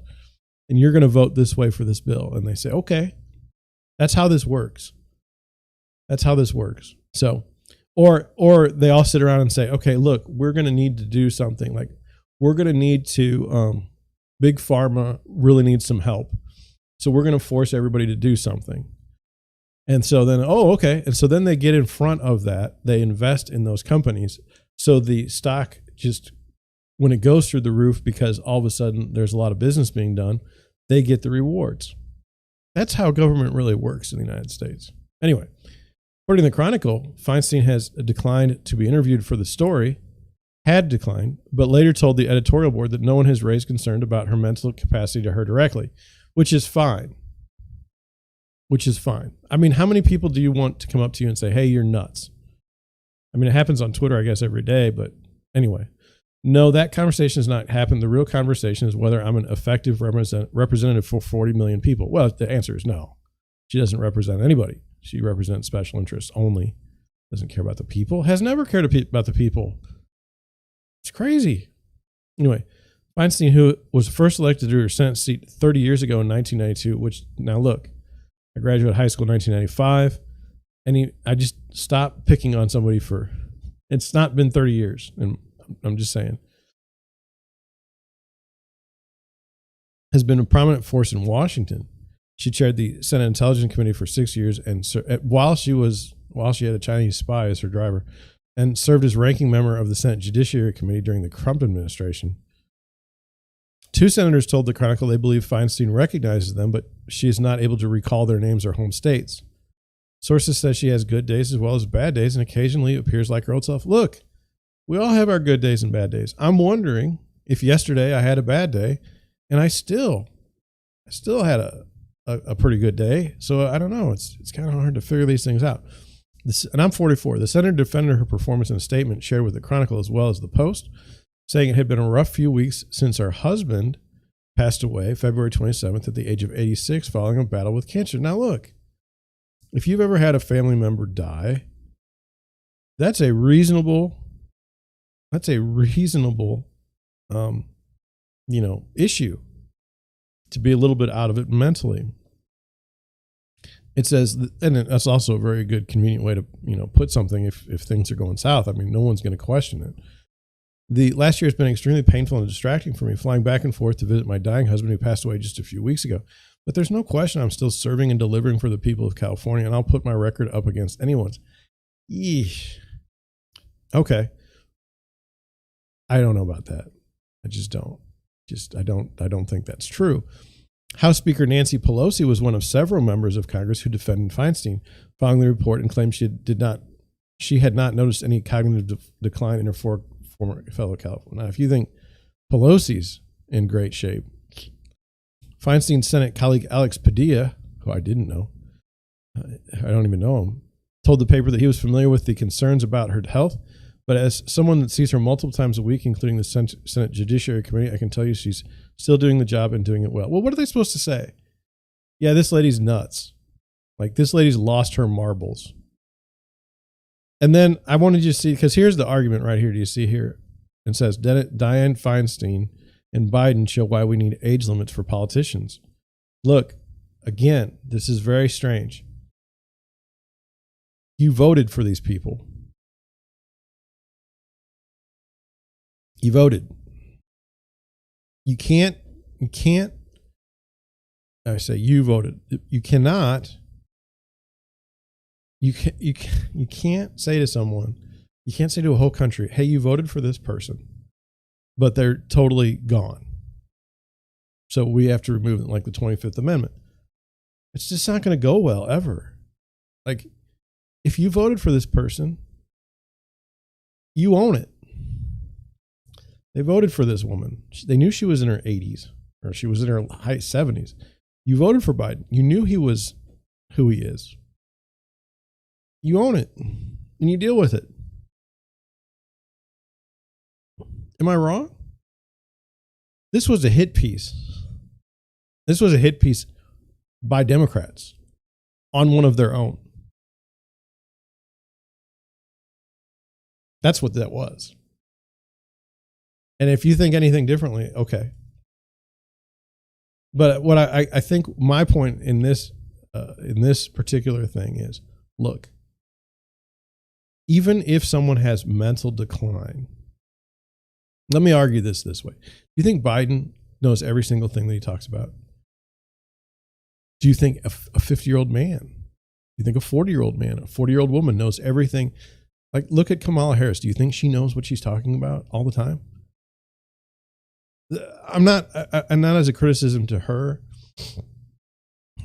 and you're going to vote this way for this bill. And they say, okay, that's how this works. That's how this works. So, or they all sit around and say, okay, look, we're going to need to do something. Like, we're going to need to, Big Pharma really needs some help. So we're going to force everybody to do something. And so then, oh, okay. And so then they get in front of that. They invest in those companies. So the stock just, when it goes through the roof, because all of a sudden there's a lot of business being done, they get the rewards. That's how government really works in the United States. Anyway, according to the Chronicle, Feinstein has declined to be interviewed for the story, had declined, but later told the editorial board that no one has raised concern about her mental capacity to her directly, which is fine. Which is fine. I mean, how many people do you want to come up to you and say, hey, you're nuts? I mean, it happens on Twitter, I guess, every day. But anyway, no, that conversation has not happened. The real conversation is whether I'm an effective representative for 40 million people. Well, the answer is no. She doesn't represent anybody. She represents special interests only. Doesn't care about the people. Has never cared about the people. It's crazy. Anyway, Feinstein, who was first elected to her Senate seat 30 years ago in 1992, which, now look, I graduated high school in 1995, and I just stopped picking on somebody for, it's not been 30 years, and I'm just saying, has been a prominent force in Washington. She chaired the Senate Intelligence Committee for 6 years, and while she had a Chinese spy as her driver, and served as ranking member of the Senate Judiciary Committee during the Trump administration. 2 senators told the Chronicle they believe Feinstein recognizes them, but she is not able to recall their names or home states. Sources say she has good days as well as bad days and occasionally appears like her old self. Look, we all have our good days and bad days. I'm wondering if yesterday I had a bad day and I still had a pretty good day. So I don't know. It's kind of hard to figure these things out. And I'm 44. The senator defended her performance in a statement shared with the Chronicle as well as the Post, saying it had been a rough few weeks since her husband passed away February 27th at the age of 86 following a battle with cancer. Now, look, if you've ever had a family member die, that's a reasonable issue to be a little bit out of it mentally. It says, and that's also a very good, convenient way to, put something if things are going south. I mean, no one's going to question it. The last year has been extremely painful and distracting for me, flying back and forth to visit my dying husband who passed away just a few weeks ago. But there's no question I'm still serving and delivering for the people of California, and I'll put my record up against anyone's. Yeesh. Okay. I don't know about that. I just don't. I don't think that's true. House Speaker Nancy Pelosi was one of several members of Congress who defended Feinstein following the report and claimed she had not noticed any cognitive decline in her former fellow California. Now, if you think Pelosi's in great shape, Feinstein's Senate colleague Alex Padilla, who I didn't know, I don't even know him, told the paper that he was familiar with the concerns about her health, but as someone that sees her multiple times a week, including the Senate Judiciary Committee, I can tell you she's still doing the job and doing it well. Well, what are they supposed to say? Yeah, this lady's nuts. Like, this lady's lost her marbles. And then I wanted you to see, because here's the argument right here. Do you see here? It says, Dianne Feinstein and Biden show why we need age limits for politicians. Look, again, this is very strange. You voted for these people. You voted. You can't, I say you voted. You cannot, you can't say to someone, you can't say to a whole country, hey, you voted for this person, but they're totally gone. So we have to remove them, like the 25th Amendment. It's just not going to go well ever. Like, if you voted for this person, you own it. They voted for this woman. They knew she was in her 80s, or she was in her high 70s. You voted for Biden. You knew he was who he is. You own it, and you deal with it. Am I wrong? This was a hit piece. This was a hit piece by Democrats on one of their own. That's what that was. And if you think anything differently, okay. But what I think my point in this particular thing is, look, even if someone has mental decline, let me argue this way. Do you think Biden knows every single thing that he talks about? Do you think a 50-year-old man, do you think a 40-year-old man, a 40-year-old woman knows everything? Like, look at Kamala Harris. Do you think she knows what she's talking about all the time? I'm not as a criticism to her,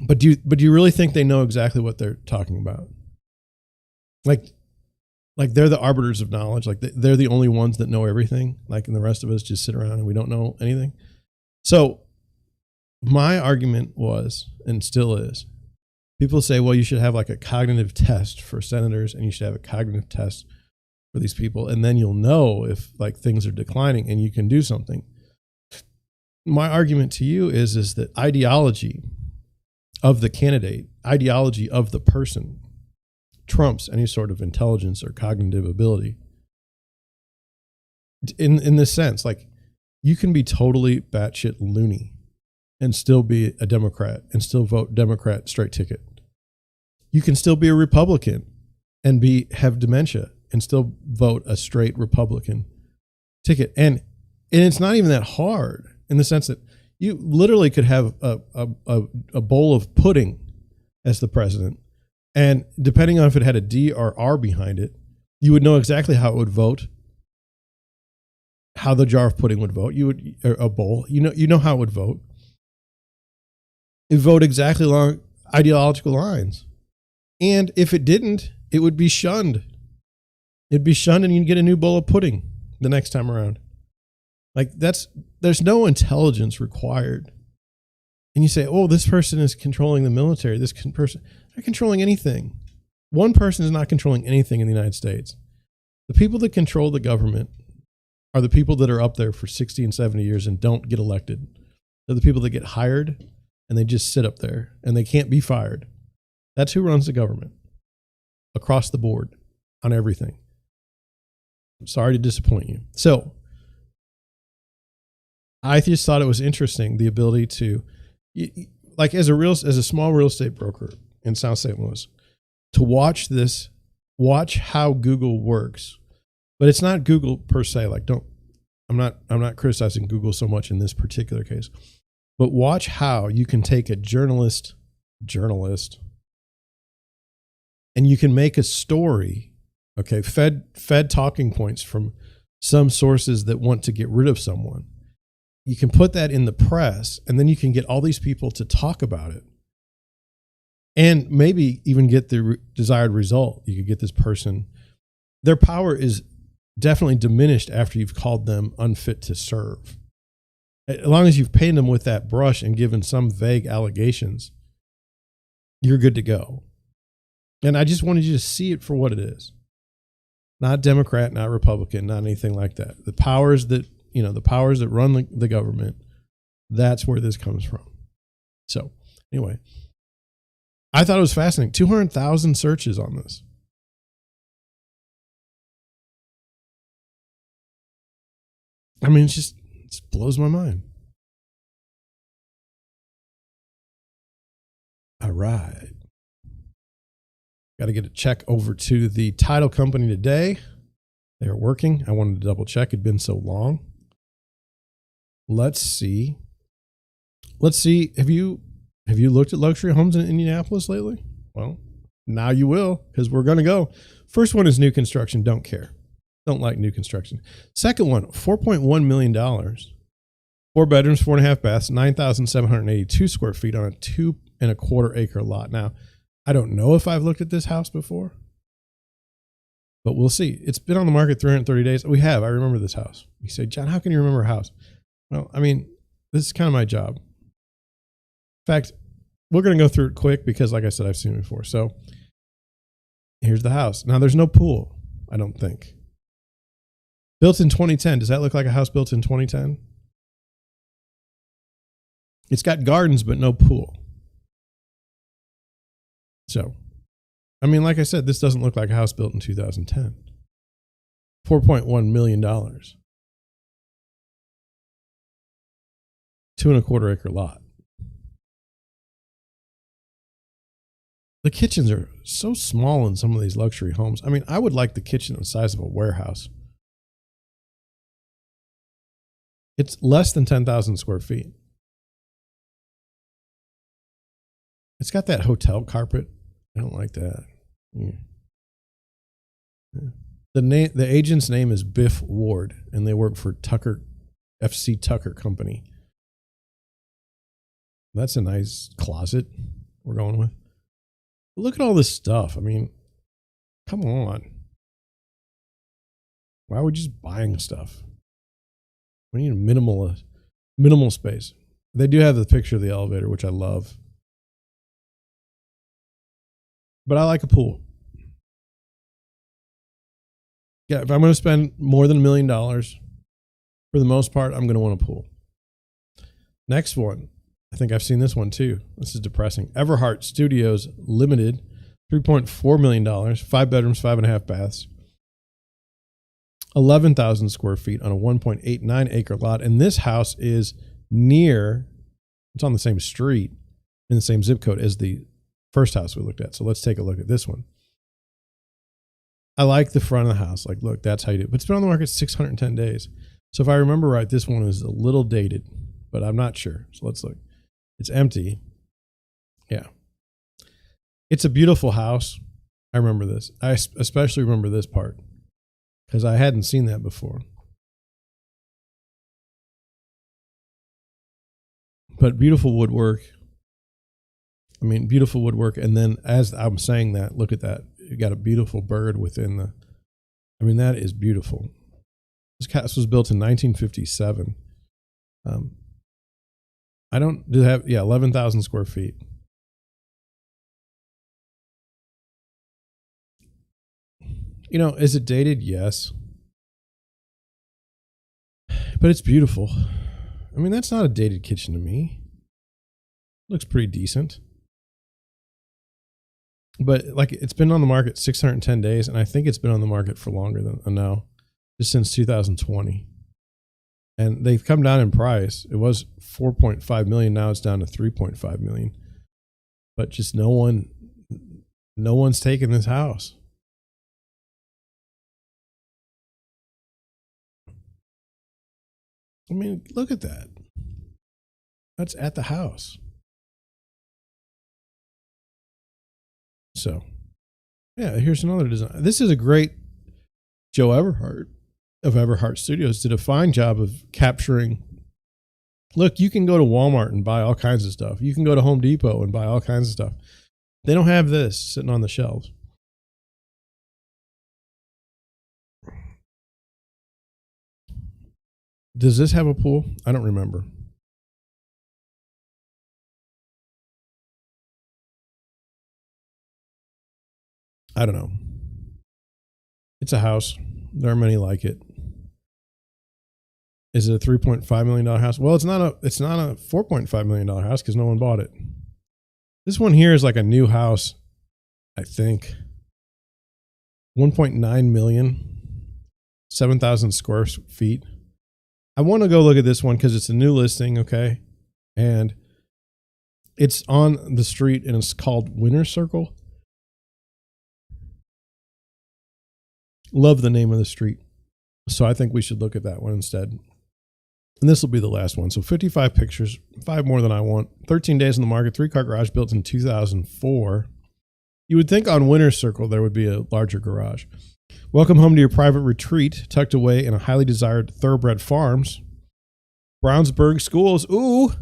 but do you really think they know exactly what they're talking about? Like they're the arbiters of knowledge. Like they're the only ones that know everything. Like, and the rest of us just sit around and we don't know anything. So my argument was, and still is, people say, well, you should have like a cognitive test for senators, and you should have a cognitive test for these people, and then you'll know if like things are declining and you can do something. My argument to you is that ideology of the candidate, ideology of the person, trumps any sort of intelligence or cognitive ability. In this sense, like, you can be totally batshit loony and still be a Democrat and still vote Democrat straight ticket. You can still be a Republican and have dementia and still vote a straight Republican ticket. And it's not even that hard, in the sense that you literally could have a bowl of pudding as the president, and depending on if it had a D or R behind it, you would know exactly how it would vote, how the jar of pudding would vote. You would, or a bowl, you know how it would vote. It would vote exactly along ideological lines, and if it didn't, it would be shunned. It'd be shunned, and you'd get a new bowl of pudding the next time around. Like, there's no intelligence required. And you say, oh, this person is controlling the military. This person, they're controlling anything. One person is not controlling anything in the United States. The people that control the government are the people that are up there for 60 and 70 years and don't get elected. They're the people that get hired and they just sit up there and they can't be fired. That's who runs the government across the board on everything. I'm sorry to disappoint you. So, I just thought it was interesting, the ability to, like, as a small real estate broker in South St. Louis, to watch how Google works. But it's not Google per se. Like, I'm not criticizing Google so much in this particular case, but watch how you can take a journalist, and you can make a story, okay, fed talking points from some sources that want to get rid of someone. You can put that in the press, and then you can get all these people to talk about it and maybe even get the desired result. You could get this person. Their power is definitely diminished after you've called them unfit to serve. As long as you've painted them with that brush and given some vague allegations, you're good to go. And I just wanted you to see it for what it is. Not Democrat, not Republican, not anything like that. The powers that run the government, that's where this comes from. So anyway, I thought it was fascinating. 200,000 searches on this. I mean, it just blows my mind. All right. Got to get a check over to the title company today. They are working. I wanted to double check. It'd been so long. Let's see. Have you looked at luxury homes in Indianapolis lately? Well, now you will, because we're going to go. First one is new construction. Don't care. Don't like new construction. Second one, $4.1 million. 4 bedrooms, 4.5 baths, 9,782 square feet on a 2.25 acre lot. Now, I don't know if I've looked at this house before, but we'll see. It's been on the market 330 days. We have. I remember this house. You say, John, how can you remember a house? Well, I mean, this is kind of my job. In fact, we're going to go through it quick because, like I said, I've seen it before. So here's the house. Now, there's no pool, I don't think. Built in 2010. Does that look like a house built in 2010? It's got gardens, but no pool. So, I mean, like I said, this doesn't look like a house built in 2010. $4.1 million. 2.25 acre lot. The kitchens are so small in some of these luxury homes. I mean, I would like the kitchen the size of a warehouse. It's less than 10,000 square feet. It's got that hotel carpet. I don't like that. Yeah. The agent's name is Biff Ward, and they work for FC Tucker Company. That's a nice closet we're going with. But look at all this stuff. I mean, come on. Why are we just buying stuff? We need a minimal space. They do have the picture of the elevator, which I love. But I like a pool. Yeah, if I'm going to spend more than $1 million, for the most part, I'm going to want a pool. Next one. I think I've seen this one too. This is depressing. Everhart Studios Limited, $3.4 million, 5 bedrooms, 5.5 baths, 11,000 square feet on a 1.89 acre lot. And this house is it's on the same street in the same zip code as the first house we looked at. So let's take a look at this one. I like the front of the house. Like, look, that's how you do it. But it's been on the market 610 days. So if I remember right, this one is a little dated, but I'm not sure. So let's look. It's empty. Yeah. It's a beautiful house. I remember this. I especially remember this part because I hadn't seen that before. But beautiful woodwork. I mean, beautiful woodwork. And then as I'm saying that, look at that. You got a beautiful bird within that is beautiful. This house was built in 1957. 11,000 square feet. You know, is it dated? Yes. But it's beautiful. I mean, that's not a dated kitchen to me. Looks pretty decent. But like, it's been on the market 610 days, and I think it's been on the market for longer than now, just since 2020. And they've come down in price. It was 4.5 million. Now it's down to 3.5 million. But just no one's taken this house. I mean, look at that. That's at the house. So, yeah, here's another design. This is a great Joe Everhart of Everhart Studios did a fine job of capturing. Look, you can go to Walmart and buy all kinds of stuff. You can go to Home Depot and buy all kinds of stuff. They don't have this sitting on the shelves. Does this have a pool? I don't remember. I don't know. It's a house. There are many like it. Is it a $3.5 million house? Well, it's not a $4.5 million house because no one bought it. This one here is like a new house, I think. 1.9 million, 7,000 square feet. I want to go look at this one because it's a new listing, okay? And it's on the street and it's called Winter Circle. Love the name of the street. So I think we should look at that one instead. And this will be the last one. So 55 pictures, 5 more than I want. 13 days in the market, 3-car garage built in 2004. You would think on Winner's Circle there would be a larger garage. Welcome home to your private retreat, tucked away in a highly desired thoroughbred farms. Brownsburg Schools. Ooh.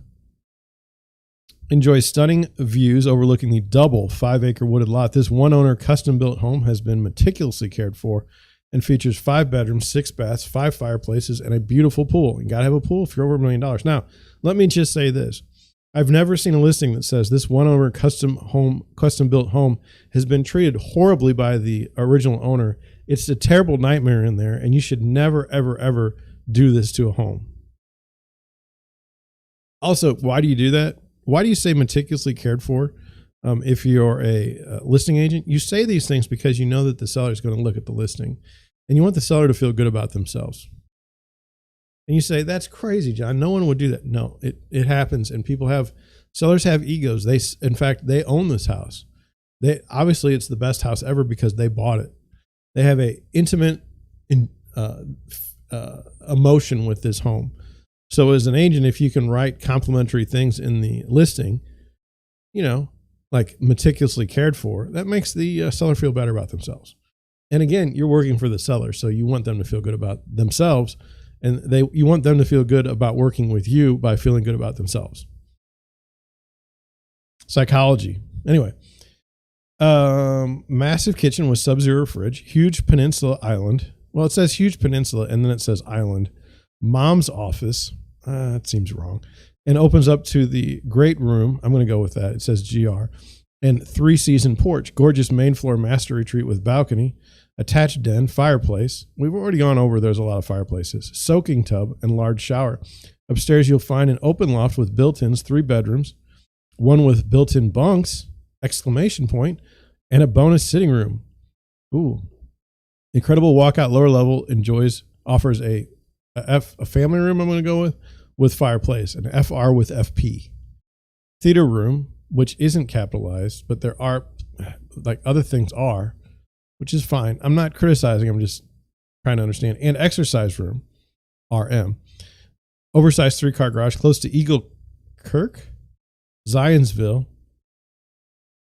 Enjoy stunning views overlooking the double 5-acre wooded lot. This one-owner custom-built home has been meticulously cared for and features 5 bedrooms, 6 baths, 5 fireplaces, and a beautiful pool. You got to have a pool if you're over $1 million. Now, let me just say this. I've never seen a listing that says this one-owner custom-built home has been treated horribly by the original owner. It's a terrible nightmare in there, and you should never, ever, ever do this to a home. Also, why do you do that? Why do you say meticulously cared for? If you're a listing agent, you say these things because you know that the seller is going to look at the listing and you want the seller to feel good about themselves. And you say, that's crazy, John. No one would do that. No, it happens. And sellers have egos. In fact, they own this house. Obviously it's the best house ever because they bought it. They have a intimate emotion with this home. So as an agent, if you can write complimentary things in the listing, like meticulously cared for, that makes the seller feel better about themselves. And again, you're working for the seller, so you want them to feel good about themselves, and you want them to feel good about working with you by feeling good about themselves. Psychology. Anyway, massive kitchen with sub-zero fridge, huge peninsula island. Well, it says huge peninsula, and then it says island. Mom's office. That seems wrong. And opens up to the great room. I'm going to go with that. It says GR. And 3-season porch. Gorgeous main floor master retreat with balcony. Attached den, fireplace. We've already gone over there's a lot of fireplaces. Soaking tub and large shower. Upstairs you'll find an open loft with built-ins, 3 bedrooms. One with built-in bunks, ! And a bonus sitting room. Ooh. Incredible walkout lower level offers a family room I'm going to go with fireplace, an FR with FP. Theater room, which isn't capitalized, but there are, like other things are, which is fine. I'm not criticizing, I'm just trying to understand. And exercise room, RM. Oversized 3-car garage close to Eagle Kirk, Zionsville,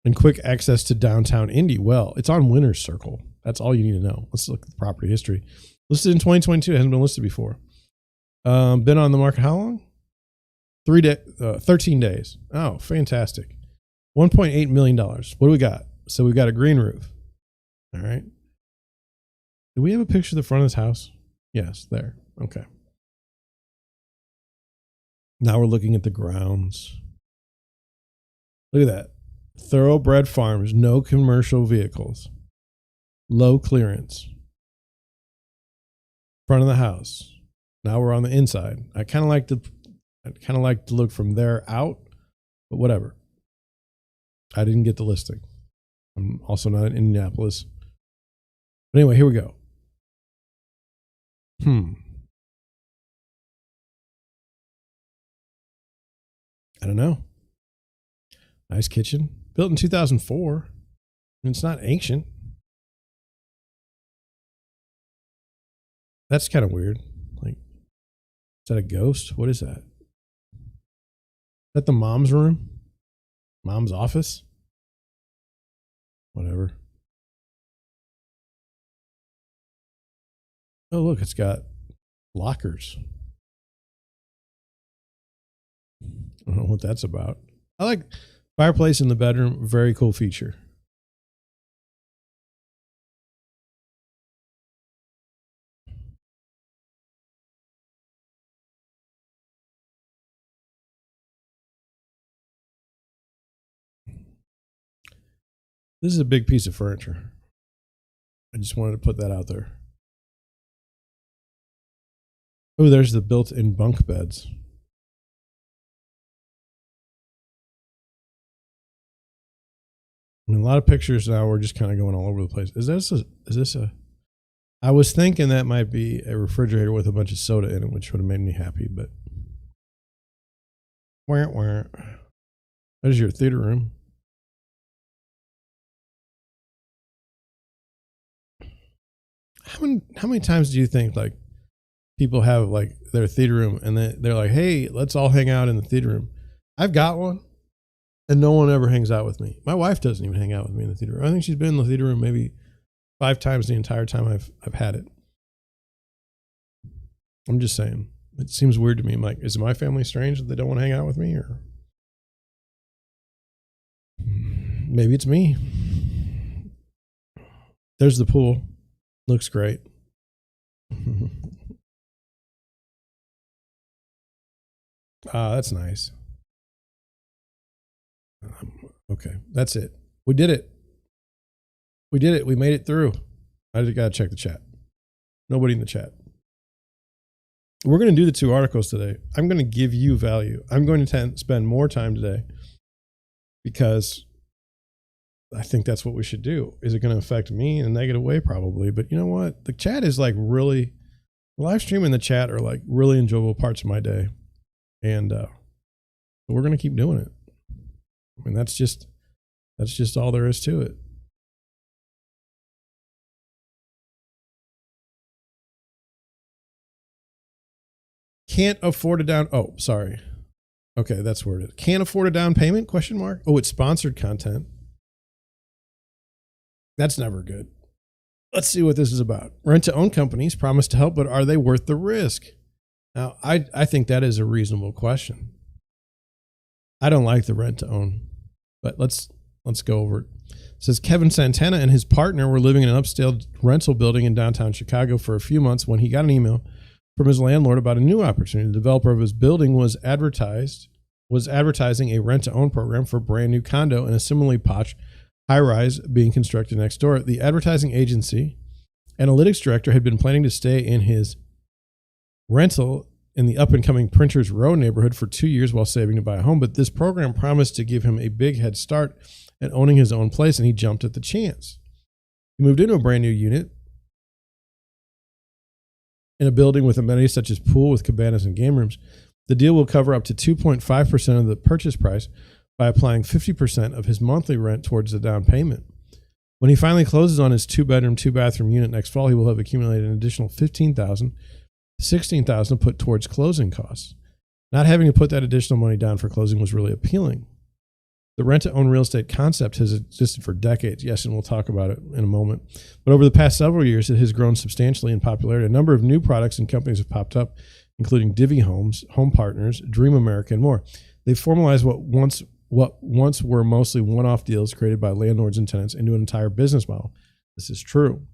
and quick access to downtown Indy. Well, it's on Winner's Circle. That's all you need to know. Let's look at the property history. Listed in 2022. It hasn't been listed before. Been on the market how long? 13 days. Oh, fantastic. $1.8 million. What do we got? So we've got a green roof. All right. Do we have a picture of the front of this house? Yes, there. Okay. Now we're looking at the grounds. Look at that. Thoroughbred farms, no commercial vehicles. Low clearance. Front of the house. Now we're on the inside. I kind of like to look from there out, but whatever. I didn't get the listing. I'm also not in Indianapolis. But anyway, here we go. I don't know. Nice kitchen. Built in 2004. And it's not ancient. That's kind of weird. Like, is that a ghost? What is that? Is that the mom's room? Mom's office? Whatever. Oh, look, it's got lockers. I don't know what that's about. I like fireplace in the bedroom. Very cool feature. This is a big piece of furniture. I just wanted to put that out there. Oh, there's the built-in bunk beds. I mean, a lot of pictures now. We're just kind of going all over the place. Is this a? I was thinking that might be a refrigerator with a bunch of soda in it, which would have made me happy. But there's your theater room. how many times do you think like people have like their theater room and they're like, hey, let's all hang out in the theater room? I've got one and no one ever hangs out with me. My wife doesn't even hang out with me in the theater room. I think she's been in the theater room maybe 5 times the entire time I've had it. I'm just saying. It seems weird to me. I'm like, is my family strange that they don't want to hang out with me, or maybe it's me? There's the pool. Looks great. That's nice. Okay, that's it. We did it. We did it. We made it through. I just got to check the chat. Nobody in the chat. We're going to do the 2 articles today. I'm going to give you value. I'm going to spend more time today because I think that's what we should do. Is it going to affect me in a negative way? Probably. But you know what? The chat is like really, the live stream and the chat are like really enjoyable parts of my day. And we're going to keep doing it. I mean, that's just all there is to it. Can't afford a down. Oh, sorry. Okay, that's where it is. Can't afford a down payment? Question mark. Oh, it's sponsored content. That's never good. Let's see what this is about. Rent-to-own companies promise to help, but are they worth the risk? Now, I think that is a reasonable question. I don't like the rent-to-own, but let's go over it. It says Kevin Santana and his partner were living in an upscale rental building in downtown Chicago for a few months when he got an email from his landlord about a new opportunity. The developer of his building was advertising a rent-to-own program for a brand new condo in a similarly posh high-rise being constructed next door. The advertising agency analytics director had been planning to stay in his rental in the up-and-coming Printers Row neighborhood for 2 years while saving to buy a home, but this program promised to give him a big head start at owning his own place, and he jumped at the chance. He moved into a brand new unit in a building with amenities such as pool with cabanas and game rooms. The deal will cover up to 2.5% of the purchase price by applying 50% of his monthly rent towards the down payment. When he finally closes on his 2-bedroom, 2-bathroom unit next fall, he will have accumulated an additional $15,000, $16,000 put towards closing costs. Not having to put that additional money down for closing was really appealing. The rent-to-own real estate concept has existed for decades. Yes, and we'll talk about it in a moment. But over the past several years, it has grown substantially in popularity. A number of new products and companies have popped up, including Divvy Homes, Home Partners, Dream America, and more. They've formalized what once were mostly one-off deals created by landlords and tenants into an entire business model. This is true.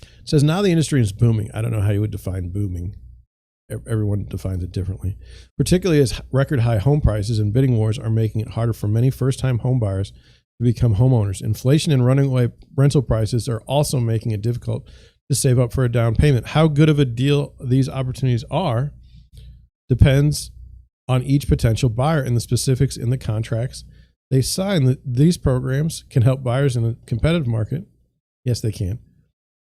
It says now the industry is booming. I don't know how you would define booming. Everyone defines it differently, particularly as record high home prices and bidding wars are making it harder for many first-time home buyers to become homeowners. Inflation and running away rental prices are also making it difficult to save up for a down payment. How good of a deal these opportunities are depends on each potential buyer and the specifics in the contracts they sign. These programs can help buyers in a competitive market. Yes, they can.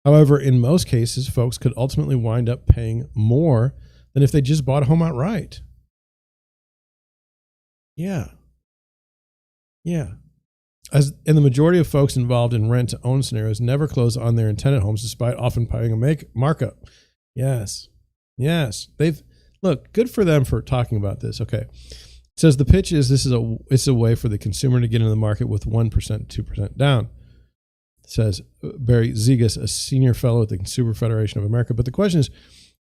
However, in most cases, folks could ultimately wind up paying more than if they just bought a home outright. Yeah. And the majority of folks involved in rent-to-own scenarios never close on their intended homes, despite often paying a markup. Yes. Look, good for them for talking about this. Okay. It says the pitch is it's a way for the consumer to get into the market with 1%, 2% down. It says Barry Zegas, a senior fellow at the Consumer Federation of America. But the question is,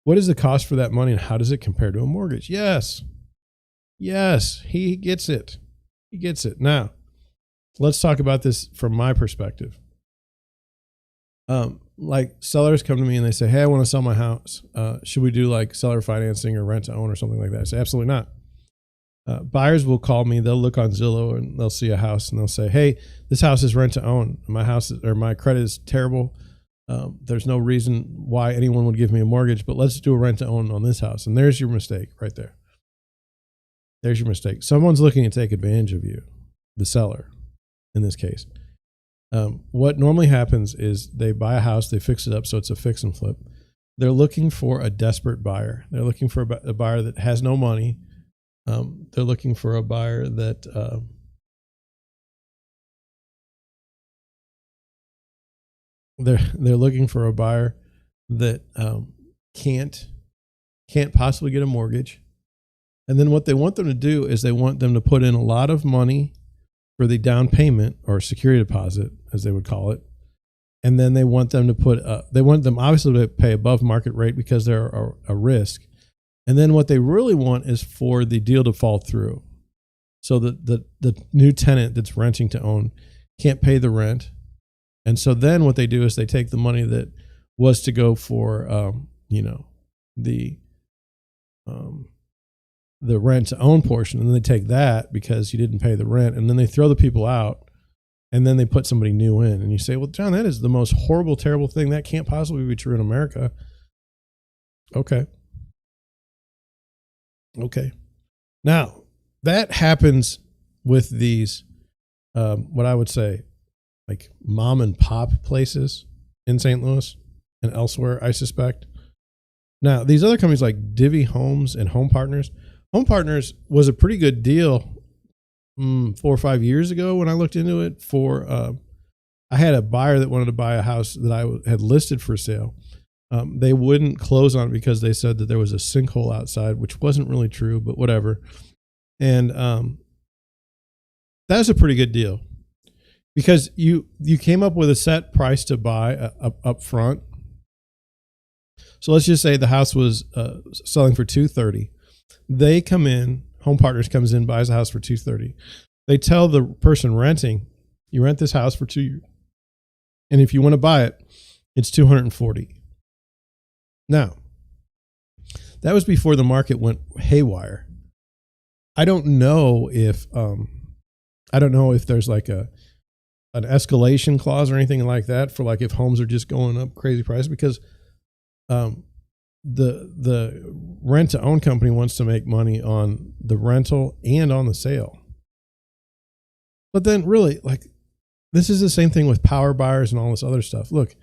what is the cost for that money and how does it compare to a mortgage? Yes, he gets it. Now, let's talk about this from my perspective. Like sellers come to me and they say, hey, I want to sell my house. Should we do like seller financing or rent to own or something like that? I say, absolutely not. Buyers will call me. They'll look on Zillow and they'll see a house and they'll say, hey, this house is rent to own. My credit is terrible. There's no reason why anyone would give me a mortgage, but let's do a rent to own on this house. And there's your mistake right there. There's your mistake. Someone's looking to take advantage of you, the seller in this case. What normally happens is they buy a house, they fix it up so it's a fix and flip. They're looking for a desperate buyer. They're looking for a buyer that has no money. They're looking for a buyer that they're looking for a buyer that can't possibly get a mortgage. And then what they want them to do is they want them to put in a lot of money for the down payment, or security deposit, as they would call it. And then they want them to they want them obviously to pay above market rate because they're a risk. And then what they really want is for the deal to fall through. So the new tenant that's renting to own can't pay the rent. And so then what they do is they take the money that was to go for, the rent to own portion, and then they take that because you didn't pay the rent, and then they throw the people out, and then they put somebody new in. And you say, well, John, that is the most horrible, terrible thing. That can't possibly be true in America. Okay. Now, that happens with these, what I would say, like mom and pop places in St. Louis and elsewhere, I suspect. Now, these other companies like Divvy Homes and Home Partners was a pretty good deal 4 or 5 years ago when I looked into it. I had a buyer that wanted to buy a house that I had listed for sale. They wouldn't close on it because they said that there was a sinkhole outside, which wasn't really true, but whatever. And that's a pretty good deal because you came up with a set price to buy up front. So let's just say the house was selling for $230,000. They come in, Home Partners comes in, buys a house for $230,000. They tell the person renting, you rent this house for 2 years, and if you want to buy it, it's $240,000. Now, that was before the market went haywire. I don't know if there's like an escalation clause or anything like that for like if homes are just going up crazy price, because the rent to own company wants to make money on the rental and on the sale. But then really, like, this is the same thing with power buyers and all this other stuff. Look,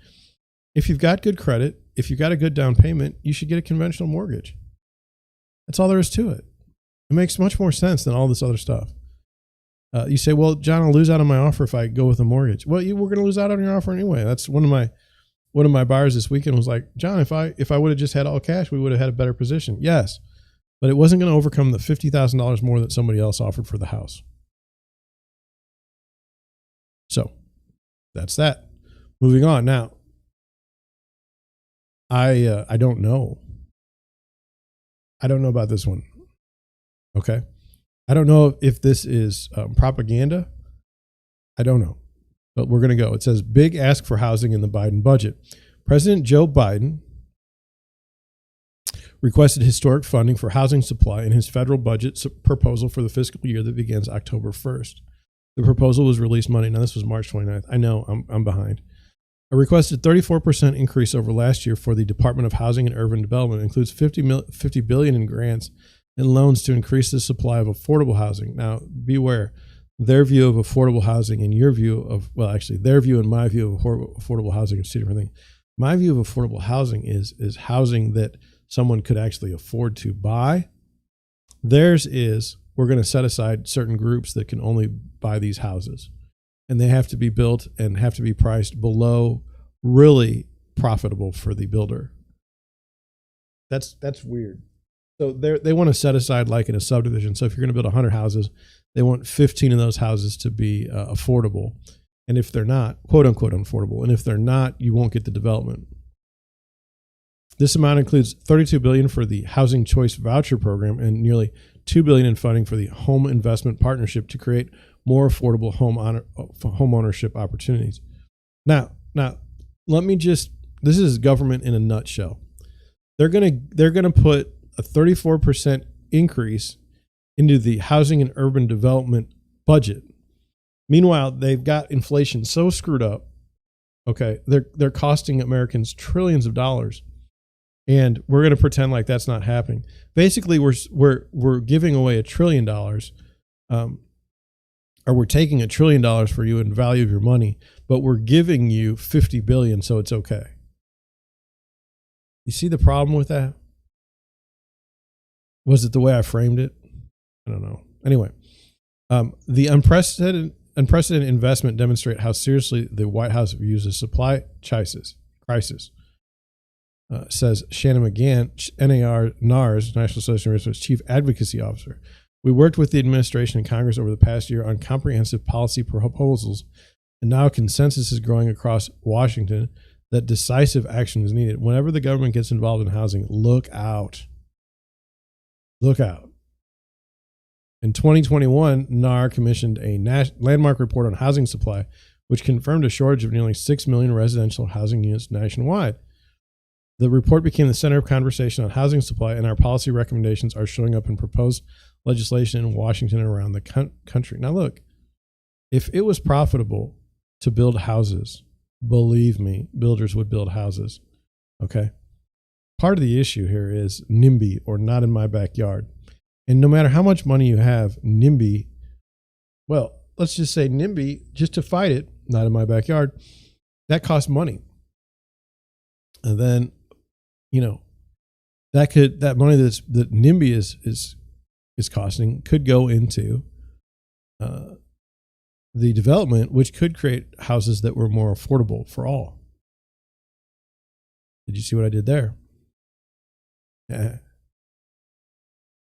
if you've got good credit, if you've got a good down payment, you should get a conventional mortgage. That's all there is to it. It makes much more sense than all this other stuff. You say, well, John, I'll lose out on my offer if I go with a mortgage. Well, you were going to lose out on your offer anyway. That's one of my buyers this weekend was like, John, if I would have just had all cash, we would have had a better position. Yes, but it wasn't going to overcome the $50,000 more that somebody else offered for the house. So that's that. Moving on. Now, I don't know. I don't know about this one. Okay. I don't know if this is propaganda. I don't know, but we're going to go. It says big ask for housing in the Biden budget. President Joe Biden requested historic funding for housing supply in his federal budget proposal for the fiscal year that begins October 1st. The proposal was released Monday. Now, this was March 29th. I know I'm behind. A requested 34% increase over last year for the Department of Housing and Urban Development includes $50 billion in grants and loans to increase the supply of affordable housing. Now, beware, their view of affordable housing and your view of, well, actually, their view and my view of affordable housing is two different things. My view of affordable housing is housing that someone could actually afford to buy. Theirs is, we're going to set aside certain groups that can only buy these houses, and they have to be built and have to be priced below really profitable for the builder. That's weird. So they want to set aside, like in a subdivision. So if you're going to build 100 houses, they want 15 of those houses to be affordable. And if they're not, quote unquote, affordable, and if they're not, you won't get the development. This amount includes $32 billion for the Housing Choice Voucher Program and nearly $2 billion in funding for the Home Investment Partnership to create more affordable home ownership opportunities. Now, let me just, this is government in a nutshell. They're gonna put a 34% increase into the housing and urban development budget. Meanwhile, they've got inflation so screwed up. Okay, they're costing Americans trillions of dollars, and we're going to pretend like that's not happening. Basically, we're giving away $1 trillion, or we're taking $1 trillion for you in value of your money, but we're giving you $50 billion, so it's okay. You see the problem with that? Was it the way I framed it? I don't know. Anyway, the unprecedented unprecedented investment demonstrate how seriously the White House views a supply crisis. Says Shannon McGann, NAR's National Association of Realtors Chief Advocacy Officer. We worked with the administration and Congress over the past year on comprehensive policy proposals, and now a consensus is growing across Washington that decisive action is needed. Whenever the government gets involved in housing, look out. Look out. In 2021, NAR commissioned a landmark report on housing supply, which confirmed a shortage of nearly 6 million residential housing units nationwide. The report became the center of conversation on housing supply, and our policy recommendations are showing up in proposed legislation in Washington and around the country. Now, look, if it was profitable to build houses, believe me, builders would build houses. Okay? Part of the issue here is NIMBY, or not in my backyard. And no matter how much money you have, NIMBY, well, let's just say NIMBY, just to fight it, not in my backyard, that costs money. And then, that money that NIMBY is costing could go into the development, which could create houses that were more affordable for all. Did you see what I did there? Yeah.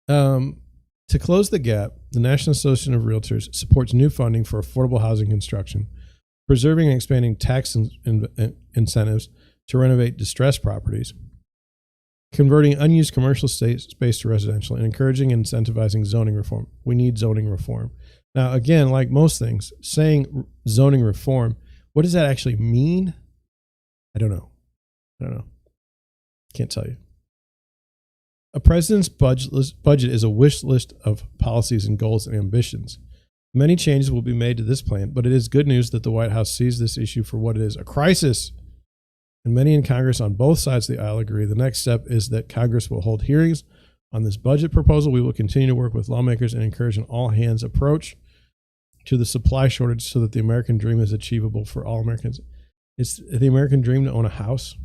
To close the gap, the National Association of Realtors supports new funding for affordable housing construction, preserving and expanding tax incentives to renovate distressed properties, converting unused commercial space to residential, and encouraging and incentivizing zoning reform. We need zoning reform. Now, again, like most things, saying zoning reform, what does that actually mean? I don't know. Can't tell you. A president's budget is a wish list of policies and goals and ambitions. Many changes will be made to this plan, but it is good news that the White House sees this issue for what it is, a crisis. And many in Congress on both sides of the aisle agree. The next step is that Congress will hold hearings on this budget proposal. We will continue to work with lawmakers and encourage an all-hands approach to the supply shortage so that the American dream is achievable for all Americans. It's the American dream to own a house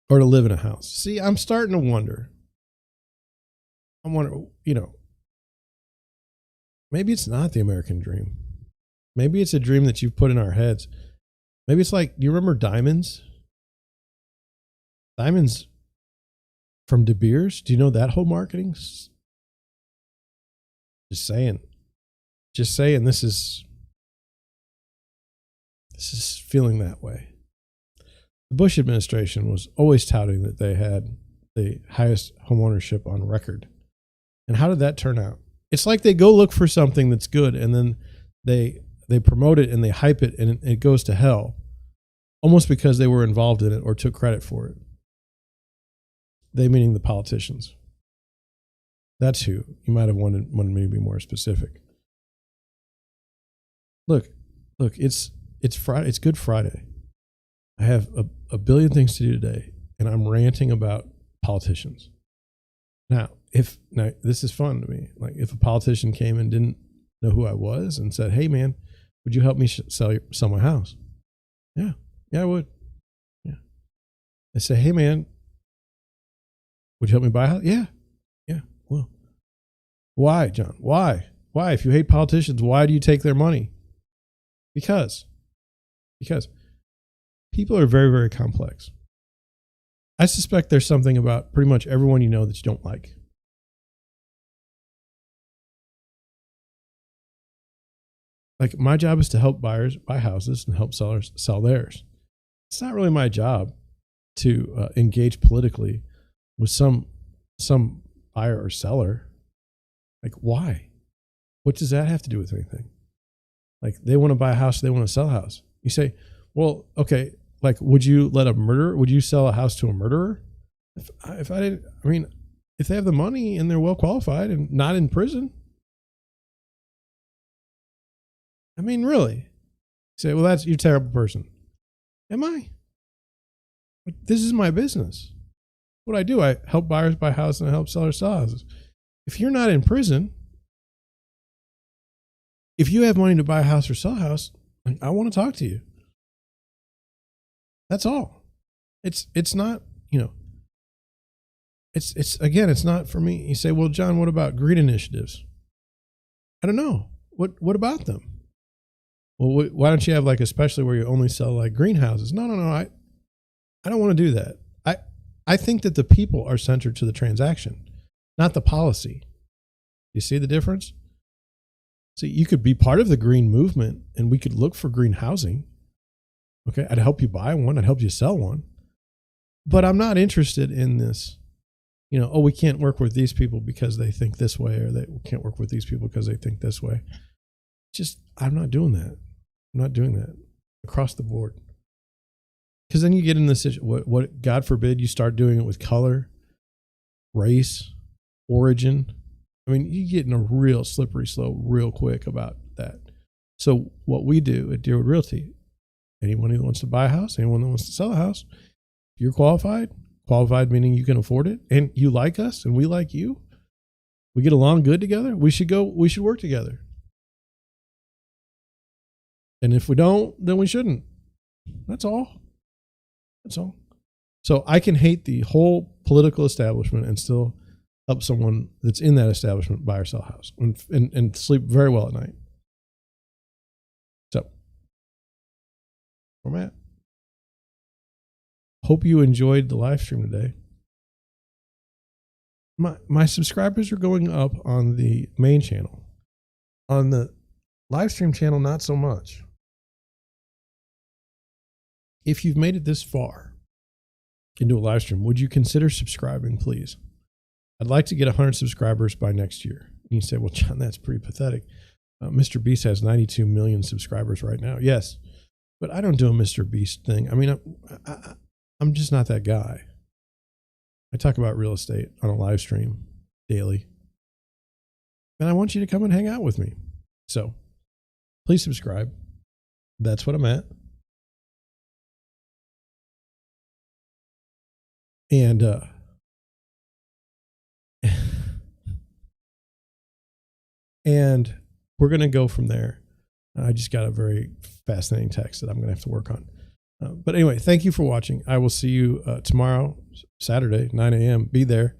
or to live in a house. See, I'm starting to wonder. I wonder, maybe it's not the American dream. Maybe it's a dream that you've put in our heads. Maybe it's like, do you remember Diamonds? Diamonds from De Beers? Do you know that whole marketing? Just saying. This is feeling that way. The Bush administration was always touting that they had the highest homeownership on record. And how did that turn out? It's like they go look for something that's good, and then they promote it and they hype it, and it goes to hell, almost because they were involved in it or took credit for it. They meaning the politicians. That's who. You might have wanted me to be more specific. Look, it's Friday. It's Good Friday. I have a billion things to do today, and I'm ranting about politicians. Now, this is fun to me. Like, if a politician came and didn't know who I was and said, "Hey, man, would you help me sell my house?" Yeah, I would. Yeah. I say, "Hey, man, would you help me buy a house?" Yeah. Well, why, John? Why? If you hate politicians, why do you take their money? Because people are very, very complex. I suspect there's something about pretty much everyone you know that you don't like. Like, my job is to help buyers buy houses and help sellers sell theirs. It's not really my job to engage politically with some buyer or seller. Like, why? What does that have to do with anything? Like, they want to buy a house, they want to sell a house. You say, well, okay, like, would you sell a house to a murderer? If they have the money and they're well qualified and not in prison. I mean, really? You say, well, you're a terrible person. Am I? This is my business. What I do, I help buyers buy houses and I help sellers sell houses. If you're not in prison, if you have money to buy a house or sell a house, I want to talk to you. That's all. It's not, it's not for me. You say, well, John, what about green initiatives? I don't know. What about them? Well, why don't you have like, especially where you only sell like greenhouses? No. I don't want to do that. I think that the people are centered to the transaction, not the policy. You see the difference? See, you could be part of the green movement and we could look for green housing. Okay. I'd help you buy one. I'd help you sell one. But I'm not interested in this, oh, we can't work with these people because they think this way, or we can't work with these people because they think this way. I'm not doing that. I'm not doing that across the board. Because then you get in this, what God forbid you start doing it with color, race, origin. I mean, you get in a real slippery slope real quick about that. So what we do at Deerwood Realty, anyone who wants to buy a house, anyone that wants to sell a house, if you're qualified meaning you can afford it, and you like us and we like you, we get along good together, we should work together. And if we don't, then we shouldn't. That's all. So I can hate the whole political establishment and still help someone that's in that establishment buy or sell a house and sleep very well at night. So, where I'm at. Hope you enjoyed the live stream today. My subscribers are going up on the main channel. On the live stream channel, not so much. If you've made it this far into a live stream, would you consider subscribing, please? I'd like to get 100 subscribers by next year. And you say, well, John, that's pretty pathetic. Mr. Beast has 92 million subscribers right now. Yes, but I don't do a Mr. Beast thing. I mean, I'm just not that guy. I talk about real estate on a live stream daily. And I want you to come and hang out with me. So please subscribe. That's what I'm at. And and we're going to go from there. I just got a very fascinating text that I'm going to have to work on. But anyway, thank you for watching. I will see you tomorrow, Saturday, 9 a.m. Be there.